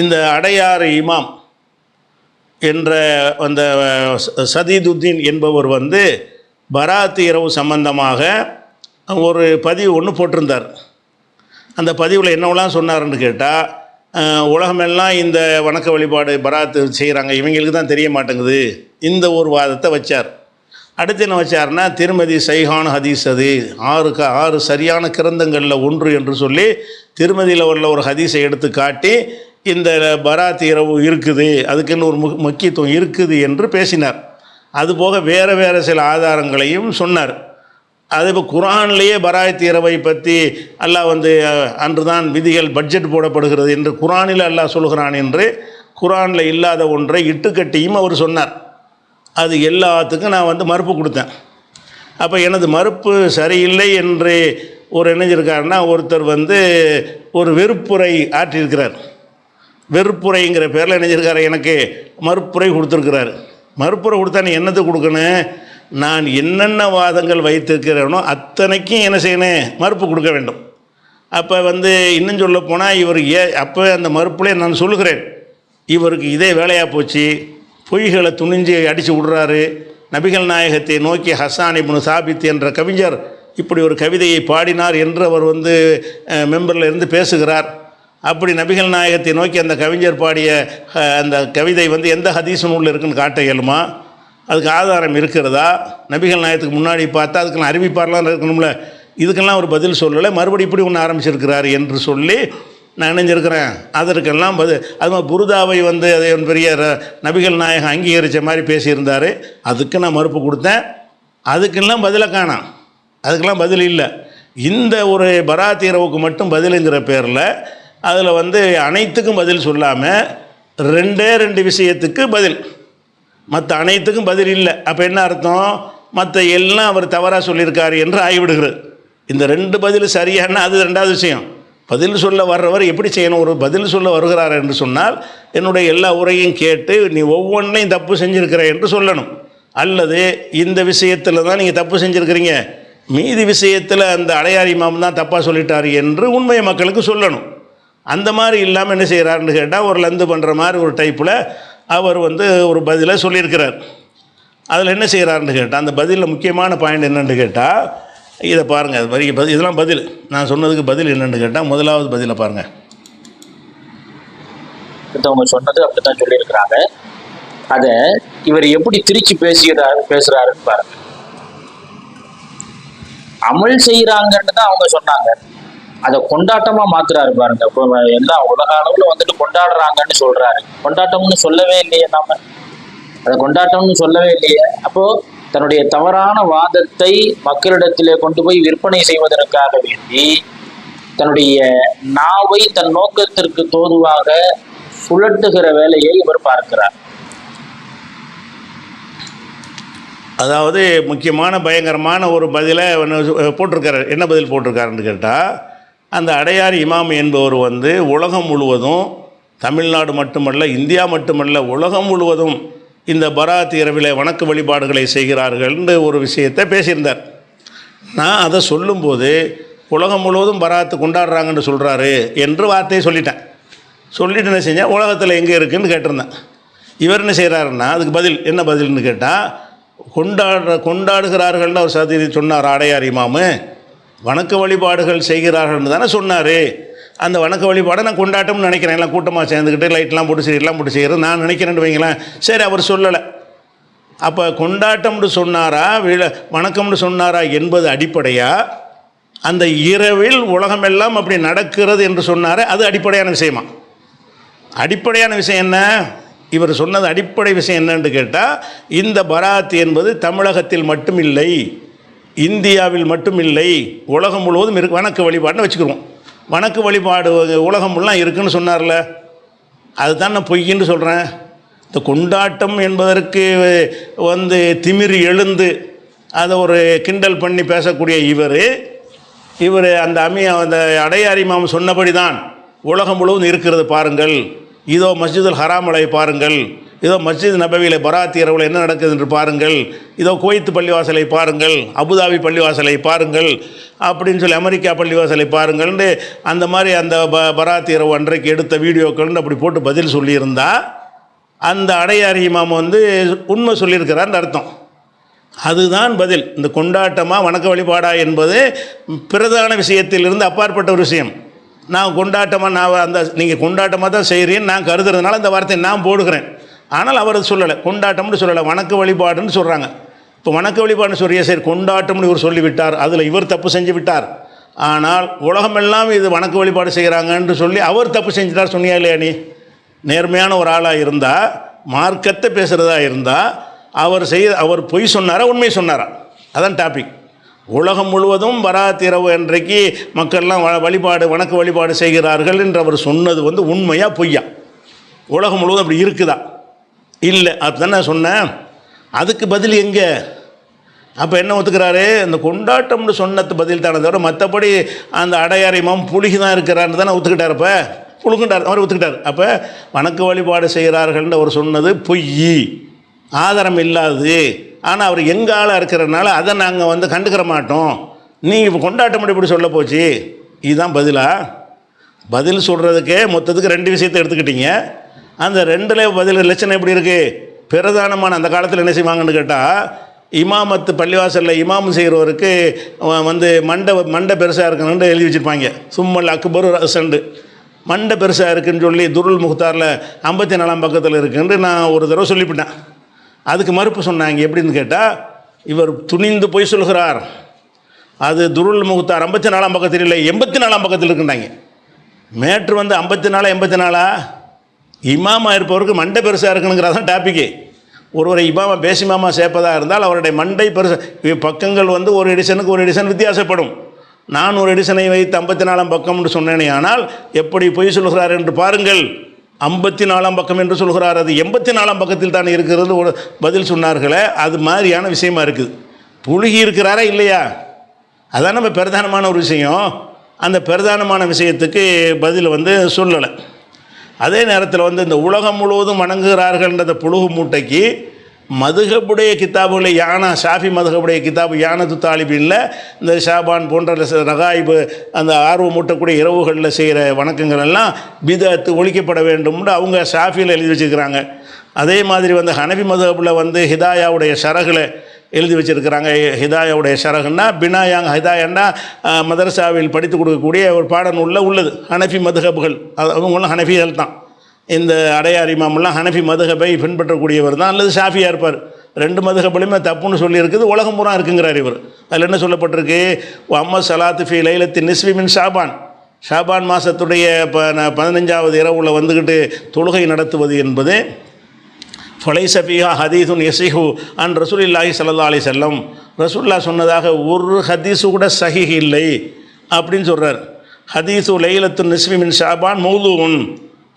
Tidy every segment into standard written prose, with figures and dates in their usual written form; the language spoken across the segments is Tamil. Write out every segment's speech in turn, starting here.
இந்த அடையாறு இமாம் என்ற அந்த சதீதுத்தீன் என்பவர் வந்து பராத் இரவு சம்பந்தமாக ஒரு பதிவு ஒன்று போட்டிருந்தார். அந்த பதிவில் என்னவெல்லாம் சொன்னார்ன்னு கேட்டால், உலகமெல்லாம் இந்த வணக்க வழிபாடு பராத்து செய்கிறாங்க, இவங்களுக்கு தான் தெரிய மாட்டேங்குது, இந்த ஒரு வாதத்தை வச்சார். அடுத்து என்ன வச்சார்னா, திருமதி சைஹான் ஹதீஸ், அது 6 சரியான கிரந்தங்களில் ஒன்று என்று சொல்லி திருமதியில் உள்ள ஒரு ஹதீஸை எடுத்து காட்டி இந்த பராத் இரவு இருக்குது, அதுக்குன்னு ஒரு முக்கியத்துவம் இருக்குது என்று பேசினார். அதுபோக வேறு சில ஆதாரங்களையும் சொன்னார். அது இப்போ குரான்லேயே பராத் இரவை பற்றி அல்லாஹ் வந்து அன்று தான் விதிகள் பட்ஜெட் போடப்படுகிறது என்று குரானில் அல்லாஹ் சொல்கிறான் என்று குரானில் இல்லாத ஒன்றை இட்டுக்கட்டியும் அவர் சொன்னார். அது எல்லாத்துக்கும் நான் வந்து மறுப்பு கொடுத்தேன். அப்போ எனது மறுப்பு சரியில்லை என்று ஒரு இணைஞ்சிருக்காருன்னா, ஒருத்தர் வந்து ஒரு வெறுப்புரை ஆற்றியிருக்கிறார். வெறுப்புரைங்கிற பேரில் இணைஞ்சிருக்காரு, எனக்கு மறுப்புரை கொடுத்துருக்கிறார். மறுப்புரை கொடுத்தா நீ என்னது கொடுக்கணும்? நான் என்னென்ன வாதங்கள் வைத்திருக்கிறேனோ அத்தனைக்கும் என்ன செய்யணும்? மறுப்பு கொடுக்க வேண்டும். அப்போ வந்து இன்னும் சொல்ல போனால் இவர் அப்போ அந்த மறுப்புலே நான் சொல்லுகிறேன், இவருக்கு இதே வேலையாக போச்சு, பொய்களை துணிஞ்சு அடித்து விடுறாரு. நபிகள் நாயகத்தை நோக்கி ஹஸ்ஸான் இப்னு சாபித் என்ற கவிஞர் இப்படி ஒரு கவிதையை பாடினார் என்று அவர் வந்து மெம்பரில் இருந்து பேசுகிறார். அப்படி நபிகள் நாயகத்தை நோக்கி அந்த கவிஞர் பாடிய அந்த கவிதை வந்து எந்த ஹதீஸ் நூலில் இருக்குன்னு காட்ட இயலுமா? அதுக்கு ஆதாரம் இருக்கிறதா? நபிகள் நாயகத்துக்கு முன்னாடி பார்த்தா அதுக்கெல்லாம் அறிவிப்பாரெலாம் இருக்கணும்ல. இதுக்கெல்லாம் ஒரு பதில் சொல்லலை, மறுபடியும் இப்படி ஒன்று ஆரம்பிச்சிருக்கிறார் என்று சொல்லி நான் நினைஞ்சிருக்கிறேன். அதற்கெல்லாம் அது மாதிரி புருதாவை வந்து அதை பெரிய நபிகள் நாயகம் அங்கீகரித்த மாதிரி பேசியிருந்தார். அதுக்கு நான் மறுப்பு கொடுத்தேன். அதுக்கெல்லாம் பதிலை காணாம், அதுக்கெல்லாம் பதில் இல்லை. இந்த ஒரு பராத் இரவுக்கு மட்டும் பதிலுங்கிற பேரில் அதில் வந்து அனைத்துக்கும் பதில் சொல்லாமல் 2 விஷயத்துக்கு பதில், மற்ற அனைத்துக்கும் பதில் இல்லை. அப்போ என்ன அர்த்தம்? மற்ற எல்லாம் அவர் தவறாக சொல்லியிருக்காரு என்று ஆகிவிடுகிறது. இந்த 2 பதில் சரியான, அது 2வது விஷயம். பதில் சொல்ல வர்றவர் எப்படி செய்யணும்? ஒரு பதில் சொல்ல வருகிறார் என்று சொன்னால் என்னுடைய எல்லா உரையும் கேட்டு நீ ஒவ்வொன்றையும் தப்பு செஞ்சுருக்கிற என்று சொல்லணும். அல்லது இந்த விஷயத்தில் தான் நீங்கள் தப்பு செஞ்சுருக்கிறீங்க, மீதி விஷயத்தில் அந்த அடையார் இமாம் தான் தப்பாக சொல்லிட்டார் என்று உண்மையை மக்களுக்கு சொல்லணும். அந்த மாதிரி இல்லாமல் என்ன செய்கிறாருன்னு கேட்டால், ஒரு லந்து பண்ணுற மாதிரி ஒரு டைப்பில் அவர் வந்து ஒரு பதிலை சொல்லியிருக்கிறார். அதில் என்ன செய்கிறாருன்னு கேட்டால், அந்த பதிலில் முக்கியமான பாயிண்ட் என்னென்னு கேட்டால், இதை பாருங்கள். அது வரைக்கும் இதெல்லாம் பதில், நான் சொன்னதுக்கு பதில் என்னென்னு கேட்டால், முதலாவது பதிலை பாருங்கள். அவங்க சொன்னது அப்படி தான் சொல்லியிருக்கிறாங்க. அதை இவர் எப்படி திருச்சி பேசுகிறாருன்னு பாருங்க. அமல் செய்கிறாங்கன்னு தான் அவங்க சொன்னாங்க, அதை கொண்டாட்டமாக மாத்துறாரு பாருங்க. இப்போ எல்லாம் உலக அளவில் வந்துட்டு கொண்டாடுறாங்கன்னு சொல்கிறாரு. கொண்டாட்டம்னு சொல்லவே இல்லையே, நாம அதை கொண்டாட்டம்னு சொல்லவே இல்லையே. அப்போது தன்னுடைய தவறான வாதத்தை மக்களிடத்திலே கொண்டு போய் விற்பனை செய்வதற்காக வேண்டி தன்னுடைய நாவை தன் நோக்கத்திற்கு தோதுவாக சுழட்டுகிற வேலையை இவர் பார்க்கிறார். அதாவது முக்கியமான பயங்கரமான ஒரு பதிலை போட்டிருக்காரு. என்ன பதில் போட்டிருக்காருன்னு கேட்டால், அந்த அடையார் இமாம் என்பவர் வந்து உலகம் முழுவதும், தமிழ்நாடு மட்டுமல்ல, இந்தியா மட்டுமல்ல, உலகம் முழுவதும் இந்த பராத் இரவிலே வணக்க வழிபாடுகளை செய்கிறார்கள்னு ஒரு விஷயத்தை பேசியிருந்தார். நான் அதை சொல்லும்போது உலகம் முழுவதும் பராத்து கொண்டாடுறாங்கன்னு சொல்கிறாரு என்று வார்த்தையை சொல்லிட்டேன். சொல்லிட்டு என்ன செஞ்சேன், உலகத்தில் எங்கே இருக்குதுன்னு கேட்டிருந்தேன். இவர் என்ன செய்கிறாருன்னா, அதுக்கு பதில் என்ன பதில்னு கேட்டால், கொண்டாடுகிறார்கள்னு அவர் சதி சொன்னார். அடையார் இமாமு வணக்க வழிபாடுகள் செய்கிறார்கள்னு தானே சொன்னார். அந்த வணக்க வழிபாடை நான் கொண்டாட்டம்னு நினைக்கிறேன். எல்லாம் கூட்டமாக சேர்ந்துக்கிட்டு லைட்லாம் போட்டு செய்கிறது நான் நினைக்கிறேன்னு வைங்களேன். சரி, அவர் சொல்லலை. அப்போ கொண்டாட்டம்னு சொன்னாரா வணக்கம்னு சொன்னாரா என்பது அடிப்படையாக, அந்த இரவில் உலகமெல்லாம் அப்படி நடக்கிறது என்று சொன்னார், அது அடிப்படையான விஷயமா? அடிப்படையான விஷயம் என்ன? இவர் சொன்னது அடிப்படை விஷயம் என்னன்னு கேட்டால், இந்த பராத் என்பது தமிழகத்தில் மட்டும் இல்லை, இந்தியாவில் மட்டும் இல்லை, உலகம் முழுவதும் இருக்கு. வணக்க வழிபாடுன்னு வச்சுக்கிறோம். வணக்க வழிபாடு உலகம் ஃபுல்லாக இருக்குன்னு சொன்னார்ல, அதுதான் நான் பொய்ன்னு சொல்கிறேன். இந்த கொண்டாட்டம் என்பதற்கு வந்து திமிரி எழுந்து அதை ஒரு கிண்டல் பண்ணி பேசக்கூடிய இவர் அந்த அந்த அடையார் இமாம் சொன்னபடி தான் உலகம் முழுவதும் இருக்கிறது பாருங்கள், இதோ மஸ்ஜிதுல் ஹராமலை பாருங்கள், இதோ மஸ்ஜித் நபவியில் பராத் இரவில் என்ன நடக்குது என்று பாருங்கள், இதோ குவைத் பள்ளிவாசலை பாருங்கள், அபுதாபி பள்ளிவாசலை பாருங்கள் அப்படின்னு சொல்லி அமெரிக்கா பள்ளிவாசலை பாருங்கள்னு அந்த மாதிரி அந்த பராத் இரவு அன்றைக்கு எடுத்த வீடியோக்கள்னு அப்படி போட்டு பதில் சொல்லியிருந்தா அந்த அடையாரி இமாம் வந்து உண்மை சொல்லியிருக்கிறான்னு அர்த்தம். அதுதான் பதில். இந்த கொண்டாட்டமாக வணக்க வழிபாடா என்பது பிரதான விஷயத்திலிருந்து அப்பாற்பட்ட ஒரு விஷயம். நான் கொண்டாட்டமாக நீங்கள் கொண்டாட்டமாக தான் செய்கிறேன்னு நான் கருதுறதுனால அந்த வார்த்தையை நான் போடுகிறேன். ஆனால் அவர் சொல்லலை, கொண்டாட்டம்னு சொல்லலை, வணக்க வழிபாடுன்னு சொல்கிறாங்க. இப்போ வணக்க வழிபாடுன்னு சொல்றிய, சரி கொண்டாட்டம்னு இவர் சொல்லிவிட்டார், அதில் இவர் தப்பு செஞ்சு விட்டார். ஆனால் உலகமெல்லாம் இது வணக்க வழிபாடு செய்கிறாங்கன்னு சொல்லி அவர் தப்பு செஞ்சுட்டார் சொன்னியா இல்லையா? நீ நேர்மையான ஒரு ஆளாக இருந்தால், மார்க்கத்தை பேசுகிறதா இருந்தால், அவர் பொய் சொன்னாரா உண்மை சொன்னாரா? அதான் டாபிக். உலகம் முழுவதும் பராத் இரவு அன்றைக்கு மக்கள்லாம் வணக்க வழிபாடு செய்கிறார்கள் என்று அவர் சொன்னது வந்து உண்மையா பொய்யா? உலகம் முழுவதும் அப்படி இருக்குதா? இல்லை. அதுதான் நான் சொன்னேன். அதுக்கு பதில் எங்கே? அப்போ என்ன ஒத்துக்கிறாரு? இந்த கொண்டாட்டம்னு சொன்னது பதில் தானே தவிர மற்றபடி அந்த அடையாரிமாம் புழுகி தான் இருக்கிறான்னு தானே ஒத்துக்கிட்டார். அப்போ புழுகுண்டார், அவர் ஒத்துக்கிட்டார். அப்போ வணக்க வழிபாடு செய்கிறார்கள்னு அவர் சொன்னது பொய், ஆதாரம் இல்லாது. ஆனால் அவர் எங்கள் ஆளாக இருக்கிறதுனால அதை நாங்கள் வந்து கண்டுக்கிற மாட்டோம். நீங்கள் இப்போ கொண்டாட்டம் இப்படி சொல்ல போச்சு, இதுதான் பதிலா? பதில் சொல்கிறதுக்கே மொத்தத்துக்கு 2 விஷயத்தை எடுத்துக்கிட்டீங்க. அந்த 2ல் பதில் லட்சணம் எப்படி இருக்குது? பிரதானமான அந்த காலத்தில் என்ன செய்வாங்கன்னு கேட்டால், இமாமத்து பள்ளிவாசலில் இமாம் செய்கிறவருக்கு வந்து மண்டை பெருசாக இருக்கணுன்னு எழுதி வச்சுருப்பாங்க. சும்மல் அக்பர் ரசண்டு மண்டை பெருசாக இருக்குன்னு சொல்லி துருல் முக்தாரில் 54ஆம் பக்கத்தில் இருக்குன்னு நான் ஒரு தடவை சொல்லிவிட்டேன். அதுக்கு மறுப்பு சொன்னாங்க. எப்படின்னு கேட்டால், இவர் துணிந்து போய் சொல்கிறார், அது துருல் முக்தார் 54ஆம் பக்கத்தில் இல்லை 84ஆம் பக்கத்தில் இருக்குண்டாங்க. மேட்ரு வந்து 54 84 இமாமா இருப்பவருக்கு மண்டை பெருசாக இருக்கணுங்கிறதான் டாப்பிக்கு. ஒருவரை இமாமா பேசிமாமா சேர்ப்பதாக இருந்தால் அவருடைய மண்டை பெருசு பக்கங்கள் வந்து ஒரு எடிஷனுக்கு ஒரு எடிஷன் வித்தியாசப்படும். நான் ஒரு எடிஷனை வைத்து 54ஆம் பக்கம்னு சொன்னேனே, ஆனால் எப்படி பொய் சொல்கிறார் என்று பாருங்கள். 54ஆம் பக்கம் என்று சொல்கிறார், அது 84ஆம் பக்கத்தில் தான் இருக்கிறது ஒரு பதில் சொன்னார்களே. அது மாதிரியான விஷயமா இருக்குது. புழுகி இருக்கிறாரா இல்லையா? அதான் நம்ம பிரதானமான ஒரு விஷயம். அந்த பிரதானமான விஷயத்துக்கு பதில் வந்து சொல்லலை. அதே நேரத்தில் வந்து இந்த உலகம் முழுவதும் வணங்குகிறார்கள்ன்ற புழுகு மூட்டைக்கு மதுகபுடைய கிதாபுகளை ஷாஃபி மதுகபுடைய கிதாபு யானத்து தாலிபின்ல இந்த ஷாபான் போன்ற ரகாயிபு அந்த ஆர்வம் மூட்டக்கூடிய இரவுகளில் செய்கிற வணக்கங்கள் எல்லாம் பிதஅத்து ஒழிக்கப்பட வேண்டும்னு அவங்க ஷாஃபியில் எழுதி வச்சுருக்கிறாங்க. அதே மாதிரி வந்து ஹனஃபி மதுகபில் வந்து ஹிதாயாவுடைய ஷரகில் எழுதி வச்சுருக்கிறாங்க. ஹிதாயாவுடைய ஷரகுன்னா பினாயாங் ஹிதாயன்னா மதரசாவில் படித்து கொடுக்கக்கூடிய ஒரு பாடநூலில் உள்ளது. ஹனஃபி மதுகபுகள் அவங்களும் ஹனஃபிகள் தான். இந்த அடையார் இமாமெல்லாம் ஹனஃபி மதுஹபை பின்பற்றக்கூடியவர் தான், அல்லது ஷாஃபியாக இருப்பார். 2 மதுஹபுலையுமே தப்புன்னு சொல்லியிருக்குது. உலகம் பூரா இருக்குங்கிறார் இவர். அதில் என்ன சொல்லப்பட்டிருக்கு? அம்மா சலாத்து ஃபி லைலத்தின் நிஸ்வி மின் ஷாபான் மாதத்துடைய 15ஆவது இரவுல வந்துக்கிட்டு தொழுகை நடத்துவது என்பது ஃபலைஸ ஃபீஹா ஹதீஸுன் யஸிஹு அன் ரசூலில்லாஹி ஸல்லல்லாஹு அலைஹி வஸல்லம், ரசூலுல்லாஹ் சொன்னதாக ஒரு ஹதீஸு கூட சஹீஹ் இல்லை அப்படின்னு சொல்கிறார். ஹதீஸு லைலத்துன் நிஸ்வி மின் ஷாபான் மௌதூஉன்,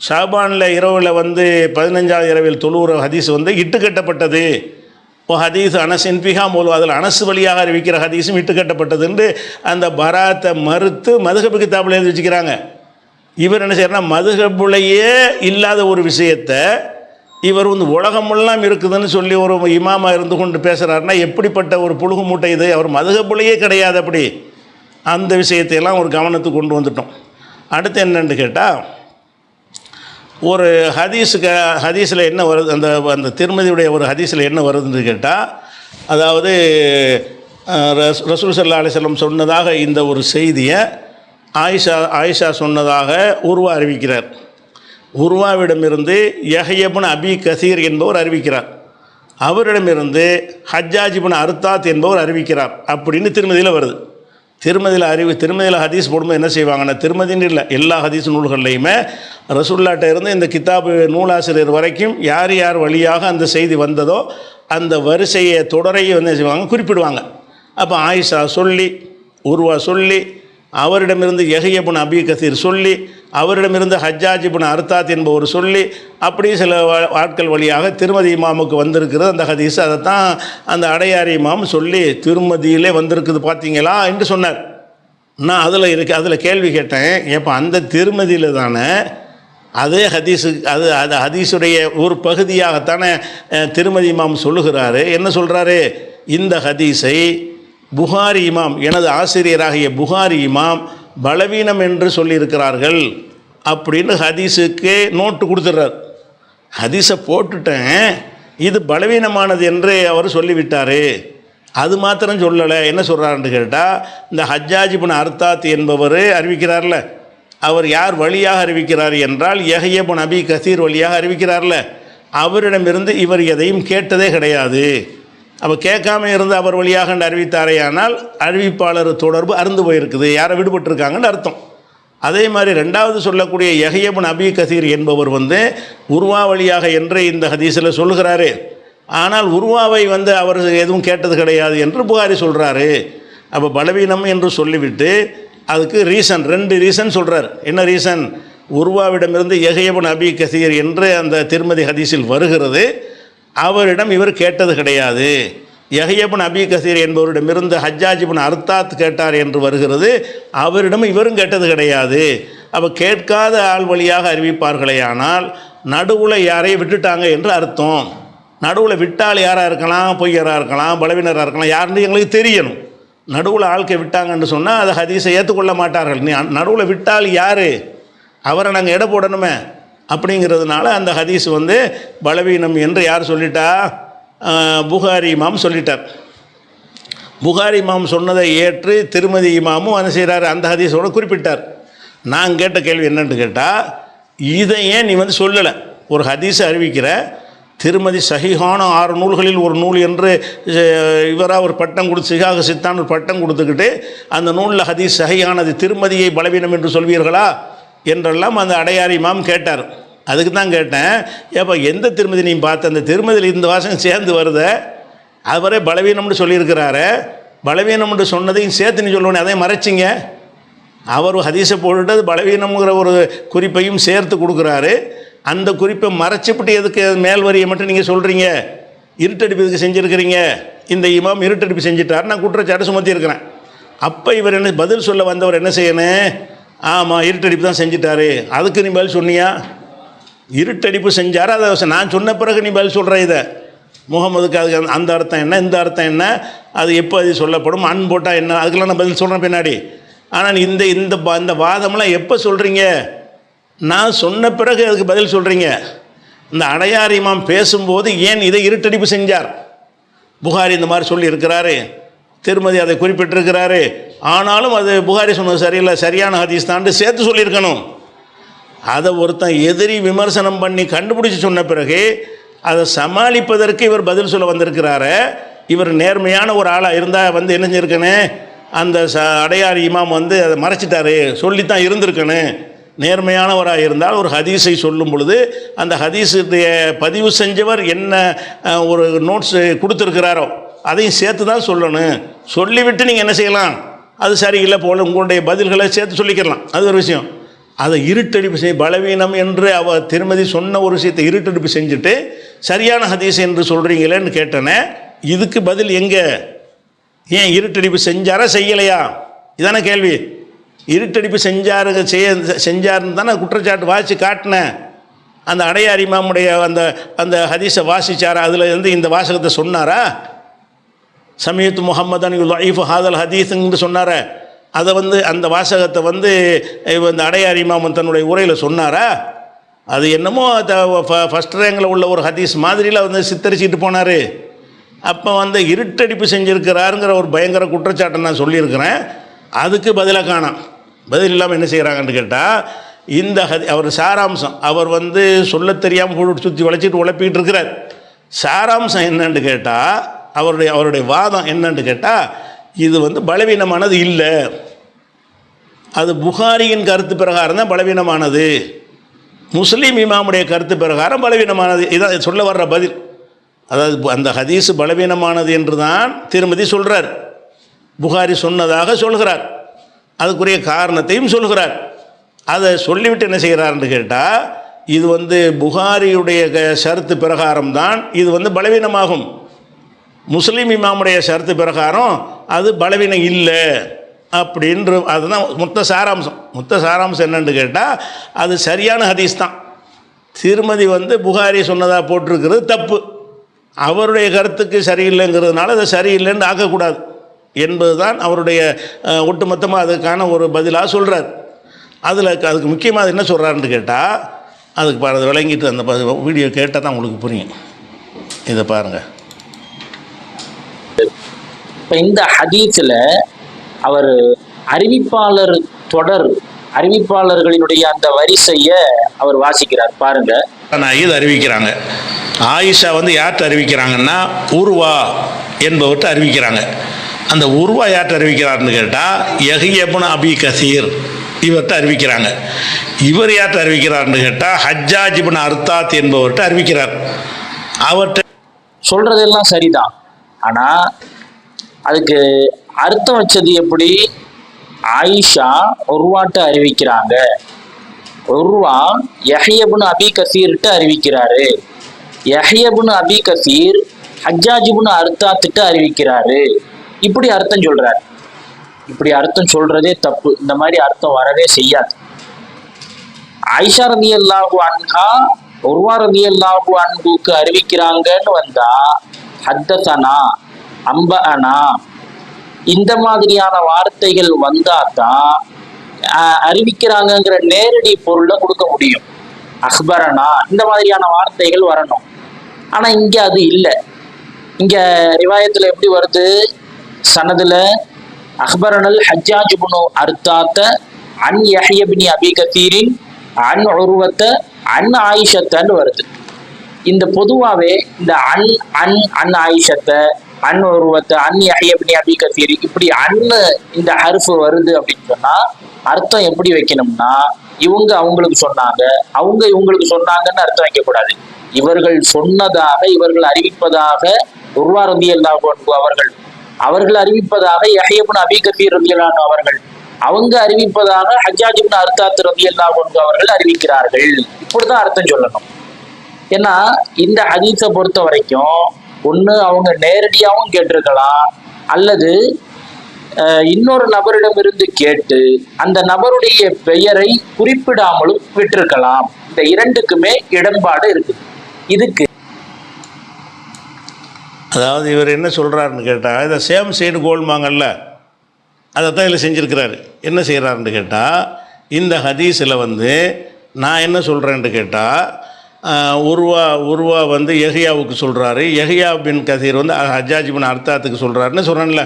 ஷாபானில் இரவில் வந்து 15ஆவது இரவில் தொழுகிற ஹதீஸ் வந்து இட்டுக்கட்டப்பட்டது. ஓ ஹதீஸ் அனசின் பிஹா மௌலு, அதில் அனசு வழியாக அறிவிக்கிற ஹதீஸும் இட்டுக்கட்டப்பட்டதுன்னு அந்த பராத்தை மறுத்து மதுஹபு கிதாபில் எழுதி வச்சுக்கிறாங்க. இவர் என்ன செய்யறாருன்னா, மதுஹபுலையே இல்லாத ஒரு விஷயத்தை இவர் வந்து உலகமெல்லாம் இருக்குதுன்னு சொல்லி ஒரு இமாமா இருந்து கொண்டு பேசுகிறாருன்னா எப்படிப்பட்ட ஒரு புழுகு மூட்டை இது? அவர் மதுஹபுலையே கிடையாது. அப்படி அந்த விஷயத்தையெல்லாம் ஒரு கவனத்துக்கு கொண்டு வந்துட்டோம். அடுத்து என்னன்னு கேட்டால், ஒரு ஹதீஸில் என்ன வருது, அந்த திருமதியுடைய ஒரு ஹதீஸில் என்ன வருதுன்னு கேட்டால், அதாவது ரசூல் ஸல்லல்லாஹு அலைஹி வஸல்லம் சொன்னதாக இந்த ஒரு செய்தியை ஆயிஷா சொன்னதாக உர்வா அறிவிக்கிறார். உர்வாவிடமிருந்து யஹ்யா இப்னு அபி கசீர் என்பவர் அறிவிக்கிறார். அவரிடமிருந்து ஹஜ்ஜாஜ் இப்னு அர்தாத் என்பவர் அறிவிக்கிறார் அப்படின்னு திருமதியில் வருது. திருமதியில் ஹதீஸ் போடும்போது என்ன செய்வாங்கன்னா, திருமதின்னு இல்லை எல்லா ஹதீஸ் நூல்கள்லையுமே ரசூலுல்லாஹ்ட்ட இருந்து இந்த கிதாபு நூலாசிரியர் வரைக்கும் யார் யார் வழியாக அந்த செய்தி வந்ததோ அந்த வரிசையை தொடரையை வந்து செய்வாங்க, குறிப்பிடுவாங்க. அப்போ ஆயிஷா சொல்லி, உர்வா சொல்லி, அவரிடமிருந்து யஹ்யா இப்னு அபி கசீர் சொல்லி, அவரிடமிருந்து ஹஜ்ஜாஜ் இப்னு அர்தாத் என்பவர் சொல்லி, அப்படி சில ஆட்கள் வழியாக திருமதி இமாமுக்கு வந்திருக்கிறது அந்த ஹதீஸ். அதைத்தான் அந்த அடையாரி இமாம் சொல்லி திருமதியிலே வந்திருக்குது பார்த்தீங்களா என்று சொன்னார். நான் அதில் கேள்வி கேட்டேன். ஏப்போ அந்த திருமதியில் தானே அதே ஹதீஸு அது அது ஹதீஸுடைய ஒரு பகுதியாகத்தானே திருமதி இமாம் சொல்லுகிறாரு. என்ன சொல்கிறாரு? இந்த ஹதீஸை புகாரி இமாம், எனது ஆசிரியராகிய புகாரி இமாம் பலவீனம் என்று சொல்லியிருக்கிறார்கள் அப்படின்னு ஹதீஸுக்கு நோட்டு கொடுத்துட்றார். ஹதீஸை போட்டுட்டேன், இது பலவீனமானது என்று அவர் சொல்லிவிட்டார். அது மாத்திரம் சொல்லலை. என்ன சொல்கிறாருன்னு கேட்டால், இந்த ஹஜ்ஜாஜ் இப்னு அர்தாத் என்பவர் அறிவிக்கிறார்ல, அவர் யார் வழியாக அறிவிக்கிறார் என்றால் யஹ்யா இப்னு அபி கசீர் வழியாக அறிவிக்கிறார்ல, அவரிடமிருந்து இவர் எதையும் கேட்டதே கிடையாது. அப்போ கேட்காம இருந்து அவர் வழியாக அறிவித்தாரேயானால் அறிவிப்பாளர் தொடர்பு அருந்து போயிருக்குது, யாரை விடுபட்டிருக்காங்கன்னு அர்த்தம். அதே மாதிரி ரெண்டாவது சொல்லக்கூடிய யஹ்யா இப்னு அபி கசீர் என்பவர் உருவா வழியாக என்று இந்த ஹதீஸில் சொல்கிறாரு. ஆனால் உருவாவை அவர் எதுவும் கேட்டது கிடையாது என்று புகாரி சொல்கிறாரு. அப்போ பலவீனம் என்று சொல்லிவிட்டு அதுக்கு ரீசன், 2 ரீசன் சொல்கிறார். என்ன reason? உருவாவிடமிருந்து Yahya ibn Abi Kathir என்று அந்த திருமதி ஹதீஸில் வருகிறது, அவரிடம் இவர் கேட்டது கிடையாது. Yahya ibn Abi Kathir என்பவரிடமிருந்து Hajjaj ibn அர்தாத் கேட்டார் என்று வருகிறது, அவரிடம் இவரும் கேட்டது கிடையாது. அப்போ கேட்காத ஆள் வழியாக அறிவிப்பார்களேயானால் நடுவில் யாரையும் விட்டுட்டாங்க என்று அர்த்தம். நடுவில் விட்டால் யாராக இருக்கலாம்? பொய்யராக இருக்கலாம், பலவீனராக இருக்கலாம், யாருன்னு எங்களுக்கு தெரியணும். நடுவில் ஆள்கை விட்டாங்கன்னு சொன்னால் அதை ஹதீஸை ஏற்றுக்கொள்ள மாட்டார்கள். நீ நடுவில் விட்டால் யார்? அவரை நாங்கள் எடை போடணுமே. அப்படிங்கிறதுனால அந்த ஹதீஸ் பலவீனம் என்று யார் சொல்லிட்டா? புகாரி இமாம் சொல்லிட்டார். புகாரி இமாம் சொன்னதை ஏற்று திருமதி இமாமும் என்ன செய்கிறார்? அந்த ஹதீஸோடு குறிப்பிட்டார். நான் கேட்ட கேள்வி என்னன்னு கேட்டால், இதை ஏன் நீ சொல்லலை? ஒரு ஹதீஸை அறிவிக்கிற திருமதி சஹீஹான 6 நூல்களில் ஒரு நூல் என்று இவராக ஒரு பட்டம் கொடுத்து, சிகாக சித்தான் ஒரு பட்டம் கொடுத்துக்கிட்டு அந்த நூலில் ஹதீஸ் சஹீஹானது திருமதியை பலவீனம் என்று சொல்வீர்களா என்றெல்லாம் அந்த அடையார் இமாம் கேட்டார். அதுக்கு தான் கேட்டேன், ஏப்பா எந்த திருமதி நீ பார்த்த? அந்த திருமதியில் இந்த வாசகம் சேர்ந்து வருத, அவரே பலவீனம்னு சொல்லியிருக்கிறாரு. பலவீனம்னு சொன்னதையும் சேர்த்து நீ சொல்லணும், அதையும் மறைச்சிங்க. அவர் ஹதீஸை போட்டுட்டு அது பலவீனம்ங்கிற ஒரு குறிப்பையும் சேர்த்து கொடுக்குறாரு. அந்த குறிப்பை மறைச்சிப்பட்டு எதுக்கு மேல் வரியை மட்டும் நீங்கள் சொல்கிறீங்க? இருட்டடிப்பு இதுக்கு செஞ்சுருக்கிறீங்க. இந்த இமாம் இருட்டடிப்பு செஞ்சுட்டார், நான் குற்றச்சாட்டு சுமத்தி இருக்கிறேன். அப்போ இவர் என்ன பதில் சொல்ல வந்தவர் என்ன செய்யணும்? ஆமாம், இருட்டடிப்பு தான் செஞ்சுட்டாரு. அதுக்கு நீ பதில் சொன்னியா? இருட்டடிப்பு செஞ்சார், அதை நான் சொன்ன பிறகு நீ பதில் சொல்கிற. இதை முகமதுக்கு அதுக்கு அந்த அர்த்தம் என்ன, இந்த அர்த்தம் என்ன, அது எப்போ அது சொல்லப்படும், அன் போட்டால் என்ன, அதுக்கெல்லாம் நான் பதில் சொல்கிறேன் பின்னாடி. ஆனால் இந்த இந்த வாதமெல்லாம் எப்போ சொல்கிறீங்க? நான் சொன்ன பிறகு அதுக்கு பதில் சொல்கிறீங்க. இந்த அடையார் இமாம் பேசும்போது ஏன் இதை இருட்டடிப்பு செஞ்சார்? புகாரி இந்த மாதிரி சொல்லி இருக்கிறாரு, திருமதி அதை குறிப்பிட்டிருக்கிறாரு. ஆனாலும் அது புகாரி சொன்னது சரியில்லை, சரியான ஹதீஸ் தாண்டு சேர்த்து சொல்லியிருக்கணும். அதை ஒருத்தன் எதிரி விமர்சனம் பண்ணி கண்டுபிடிச்சி சொன்ன பிறகு அதை சமாளிப்பதற்கு இவர் பதில் சொல்ல வந்திருக்கிறாரு. இவர் நேர்மையான ஒரு ஆளாக இருந்தால் என்ன செஞ்சுருக்கணும்? அந்த அடையார் இமாம் அதை மறைச்சிட்டாரு, சொல்லித்தான் இருந்திருக்கணும். நேர்மையானவராக இருந்தால் ஒரு ஹதீஸை சொல்லும் பொழுது அந்த ஹதீஸுடைய பதிவு செஞ்சவர் என்ன ஒரு நோட்ஸ் கொடுத்துருக்கிறாரோ அதையும் சேர்த்து தான் சொல்லணும். சொல்லிவிட்டு நீங்கள் என்ன செய்யலாம்? அது சரியில்லை போல உங்களுடைய பதில்களை சேர்த்து சொல்லிக்கலாம், அது ஒரு விஷயம். அதை இருட்டடிப்பு பலவீனம் என்று அவர் திருமதி சொன்ன ஒரு விஷயத்தை இருட்டடிப்பு செஞ்சுட்டு சரியான ஹதீஸ் என்று சொல்கிறீங்களேன்னு கேட்டேனே. இதுக்கு பதில் எங்கே? ஏன் இருட்டடிப்பு செஞ்சாரா செய்யலையா? இதான கேள்வி. இருட்டடிப்பு செஞ்சாருன்னு தானே குற்றச்சாட்டு வாசி காட்டினேன். அந்த அடையார் இமாமுடைய அந்த ஹதீஸை வாசிச்சாரா? அதில் இந்த வாசகத்தை சொன்னாரா? சமீத் முஹம்மதன் யுலைஃபு ஹாதல் ஹதீஸுன்னு சொன்னார. அதை அந்த வாசகத்தை இந்த அடையார் இமாம் தன்னுடைய உரையில் சொன்னாரா? அது என்னமோ ஃபஸ்ட் ரேங்கில் உள்ள ஒரு ஹதீஸ் மாதிரியில் சித்தரிச்சிட்டு போனார். அப்போ இருட்டடிப்பு செஞ்சுருக்கிறாருங்கிற ஒரு பயங்கர குற்றச்சாட்டை நான் சொல்லியிருக்கிறேன். அதுக்கு பதிலாக காணாம். பதில் இல்லாமல் என்ன செய்கிறாங்கன்னு கேட்டால், இந்த அவர் சாராம்சம் அவர் சொல்ல தெரியாமல் சுற்றி வளைச்சிட்டு உழப்பிக்கிட்டு இருக்கிறார். சாராம்சம் என்னன்னு கேட்டால், அவருடைய வாதம் என்னன்னு கேட்டால், இது பலவீனமானது இல்லை, அது புகாரியின் கருத்து பிரகாரம் தான் பலவீனமானது, முஸ்லீம் இமாமுடைய கருத்து பிரகாரம் பலவீனமானது. இதான் சொல்ல வர்ற பதில். அதாவது அந்த ஹதீஸ் பலவீனமானது என்று தான் திருமதி சொல்கிறார். புகாரி சொன்னதாக சொல்கிறார், அதுக்குரிய காரணத்தையும் சொல்கிறார். அதை சொல்லிவிட்டு என்ன செய்கிறார்னு கேட்டால், இது புகாரியுடைய ஷரத்து பிரகாரம் தான் இது பலவீனமாகும், முஸ்லீம் இமாமுடைய ஷரத்து பிரகாரம் அது பலவீனம் இல்லை அப்படின்ற அதுதான் மொத்த சாராம்சம் என்னன்னு கேட்டால் அது சரியான ஹதீஸ் தான். திருமதி புகாரி சொன்னதாக போட்டிருக்கிறது தப்பு. அவருடைய கருத்துக்கு சரியில்லைங்கிறதுனால அதை சரியில்லைன்னு ஆக்கக்கூடாது என்பது தான் அவருடைய ஒட்டுமொத்தமாக அதுக்கான ஒரு பதிலாக சொல்கிறார். அதுக்கு முக்கியமாக அது என்ன சொல்கிறாருன்னு கேட்டால், அதுக்கு பாருங்கள் விளங்கிட்டு அந்த வீடியோ கேட்டால் தான் உங்களுக்கு புரியும். இதை பாருங்கள். இப்போ இந்த ஹதீஸில் அவர் அறிவிப்பாளர்களினுடைய அந்த வரிசையை அவர் வாசிக்கிறார் பாருங்க. இது அறிவிக்கிறாங்க. ஆயிஷா யார்கிட்ட அறிவிக்கிறாங்கன்னா உருவா என்பவர்கிட்ட அறிவிக்கிறாங்க. அந்த உருவா யார்கிட்ட அறிவிக்கிறார்னு கேட்டால் யஹ்யா இப்னு அபி கசீர் இவர்கிட்ட அறிவிக்கிறாங்க. இவர் யார்கிட்ட அறிவிக்கிறார்னு கேட்டால் ஹஜ்ஜாஜ் இப்னு அர்தாத் என்பவர்கிட்ட அறிவிக்கிறார். அவர்கிட்ட சொல்றதெல்லாம் சரிதான், ஆனால் அதுக்கு அர்த்தம் வச்சது எப்படி? ஆயிஷா உருவாட்ட அறிவிக்கிறாங்க, உருவா யஹ்யா இப்னு அபி கசீர்கிட்ட அறிவிக்கிறாரு, யஹ்யா இப்னு அபி கசீர் ஹஜ்ஜாஜ் இப்னு அர்தாத்திட்ட அறிவிக்கிறாரு. இப்படி அர்த்தம் சொல்றாரு. இப்படி அர்த்தம் சொல்றதே தப்பு. இந்த மாதிரி அர்த்தம் வரவே செய்யாது. ஆயிஷா ரலியல்லாஹு அன்ஹா உர்வா ரலியல்லாஹு அன்ஹுக்கு அறிவிக்கிறாங்கன்னு வந்தா ஹத்தஸனா, அம்பஅனா இந்த மாதிரியான வார்த்தைகள் வந்தாதான் அறிவிக்கிறாங்கங்கிற நேரடி பொருளை கொடுக்க முடியும். அக்பரனா இந்த மாதிரியான வார்த்தைகள் வரணும். ஆனா இங்க அது இல்லை. இங்க ரிவாயத்துல எப்படி வருது? சனதுல அக்பரனல் ஹஜ்ஜாஜ் இப்னு அர்தாத் அன் யஹ்யா இப்னு அபி கசீரின் அன் உர்வத்த அன் ஆயிஷத்தன்னு வருது. இந்த பொதுவாவே இந்த அன் அன் அன் ஆயிஷத்த அன் உருவத்தை அன் யஹ்யா இப்னு அபி கசீர் இப்படி அன்னு இந்த ஹர்ஃப் வருது அப்படின்னு சொன்னா அர்த்தம் எப்படி வைக்கணும்னா, இவங்க அவங்களுக்கு சொன்னாங்க, அவங்க இவங்களுக்கு சொன்னாங்கன்னு அர்த்தம் வைக்கக்கூடாது. இவர்கள் சொன்னதாக, இவர்கள் அறிவிப்பதாக உர்வா ரலியல்லாஹு அன்ஹு அவர்கள் அறிவிப்பதாக யஹ்யா இப்னு அபி கசீர் ரலியல்லாஹு அன்ஹு அவர்கள், அவங்க அறிவிப்பதாக ஹஜ்ஜாஜ் இப்னு அர்தாத் ரலியல்லாஹு அன்ஹு அவர்கள் அறிவிக்கிறார்கள். இப்படிதான் அர்த்தம் சொல்லணும். ஏன்னா இந்த ஹதீஸை பொறுத்த வரைக்கும் ஒன்று அவங்க நேரடியாகவும் கேட்டிருக்கலாம், அல்லது இன்னொரு நபரிடமிருந்து கேட்டு அந்த நபருடைய பெயரை குறிப்பிடாமலும் விட்டிருக்கலாம். இந்த இரண்டுக்குமே இடம்பாடு இருக்குது. இதுக்கு அதாவது இவர் என்ன சொல்கிறாருன்னு கேட்டால், இதை சேம் சைடு கோல்மாங்கல்ல, அதை தான் இதில் செஞ்சுருக்கிறாரு. என்ன செய்கிறாருன்னு கேட்டால், இந்த ஹதீஸில் நான் என்ன சொல்கிறேன்னு கேட்டால், உருவா யஹ்யாவுக்கு சொல்கிறாரு, யஹ்யா பின் கசீர் ஹஜ்ஜாஜ் பின் அர்தாத்துக்கு சொல்கிறாருன்னு சொல்கிறேன்ல.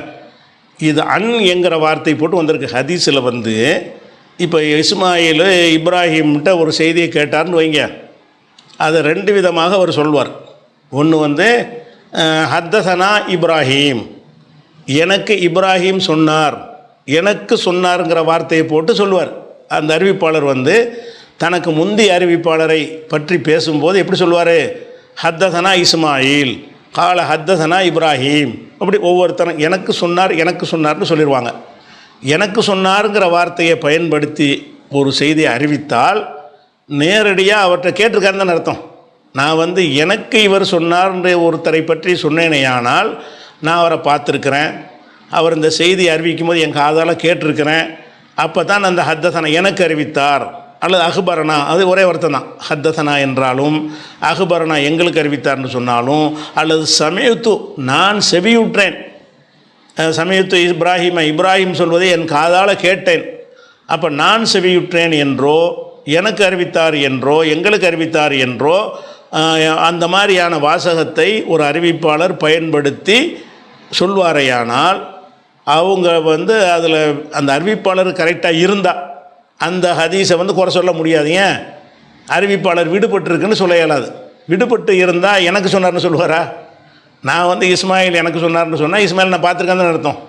இது அன் என்கிற வார்த்தை போட்டு வந்திருக்கு ஹதீஸில். இப்போ இஸ்மாயில் இப்ராஹிம்கிட்ட ஒரு செய்தியை கேட்டார்னு வைங்க, அதை ரெண்டு விதமாக அவர் சொல்வார். ஒன்று ஹத்தஸனா இப்ராஹீம், எனக்கு இப்ராஹிம் சொன்னார், எனக்கு சொன்னாருங்கிற வார்த்தையை போட்டு சொல்லுவார். அந்த அறிவிப்பாளர் தனக்கு முந்தைய அறிவிப்பாளரை பற்றி பேசும்போது எப்படி சொல்லுவார்? ஹத்தஸனா இஸ்மாயில் கால ஹத்தஸனா இப்ராஹீம். அப்படி ஒவ்வொருத்தரும் எனக்கு சொன்னார்னு சொல்லிடுவாங்க. எனக்கு சொன்னாருங்கிற வார்த்தையை பயன்படுத்தி ஒரு செய்தியை அறிவித்தால் நேரடியாக அவர்கிட்ட கேட்டிருக்காருன்னு அர்த்தம். நான் எனக்கு இவர் சொன்னார்ன்ற ஒருத்தரை பற்றி சொன்னேனேயானால் நான் அவரை பார்த்துருக்கிறேன், அவர் இந்த செய்தியை அறிவிக்கும் போது என் காதால் கேட்டிருக்கிறேன், அப்போ தான் அந்த ஹத்தஸனா எனக்கு அறிவித்தார் அல்லது அஹ்பரனா, அது ஒரே வார்த்தை தான். ஹத்தஸனா என்றாலும் அஹ்பரனா எங்களுக்கு அறிவித்தார்னு சொன்னாலும், அல்லது சமயத்து நான் செவியுற்றேன், சமயத்து இப்ராஹிம் சொல்வதை என் காதால் கேட்டேன், அப்போ நான் செவியுற்றேன் என்றோ எனக்கு அறிவித்தார் என்றோ எங்களுக்கு அறிவித்தார் என்றோ அந்த மாதிரியான வாசகத்தை ஒரு அறிவிப்பாளர் பயன்படுத்தி சொல்வாரையானால் அவங்க அதில் அந்த அறிவிப்பாளர் கரெக்டாக இருந்தால் அந்த ஹதீஸை குறை சொல்ல முடியாது. ஏன்? அறிவிப்பாளர் விடுபட்டுருக்குன்னு சொல்ல இயலாது. விடுபட்டு இருந்தால் எனக்கு சொன்னார்னு சொல்லுவாரா? நான் இஸ்மாயில் எனக்கு சொன்னார்னு சொன்னால் இஸ்மாயில் நான் பார்த்துருக்கேன்னு அர்த்தம்.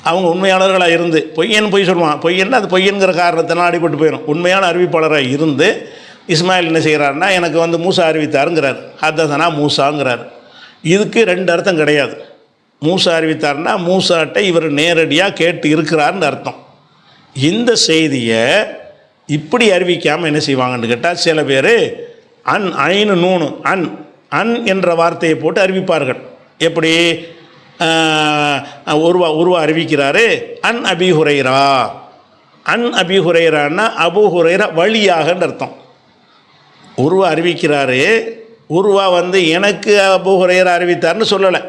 அவங்க உண்மையாளர்களாக இருந்து பொய் சொல்லுவான். பொய்யன்னா அது பொய்யங்கிற காரணத்தினால் அடிபட்டு போயிடும். உண்மையான அறிவிப்பாளராக இருந்து இஸ்மாயில் என்ன செய்கிறாருன்னா எனக்கு மூசா அறிவித்தாருங்கிறார், ஹத்தஸனா மூசாங்கிறார். இதுக்கு ரெண்டு அர்த்தம் கிடையாது. மூசா அறிவித்தார்னா மூசாட்டை இவர் நேரடியாக கேட்டு இருக்கிறார்னு அர்த்தம். இந்த செய்தியை இப்படி அறிவிக்காமல் என்ன செய்வாங்கன்னு கேட்டால், சில பேர் அன் ஐனு நூனு அன் அன் என்ற வார்த்தையை போட்டு அறிவிப்பார்கள். எப்படி? உருவா அறிவிக்கிறாரு, அன் அபி ஹுரைரா. அன் அபி ஹுரைரான்னா அபு ஹுரைரா வழியாகன்னு அர்த்தம். உருவா அறிவிக்கிறாரு, உருவா வந்து எனக்கு அபு ஹுரைரா அறிவித்தார்னு சொல்லலை,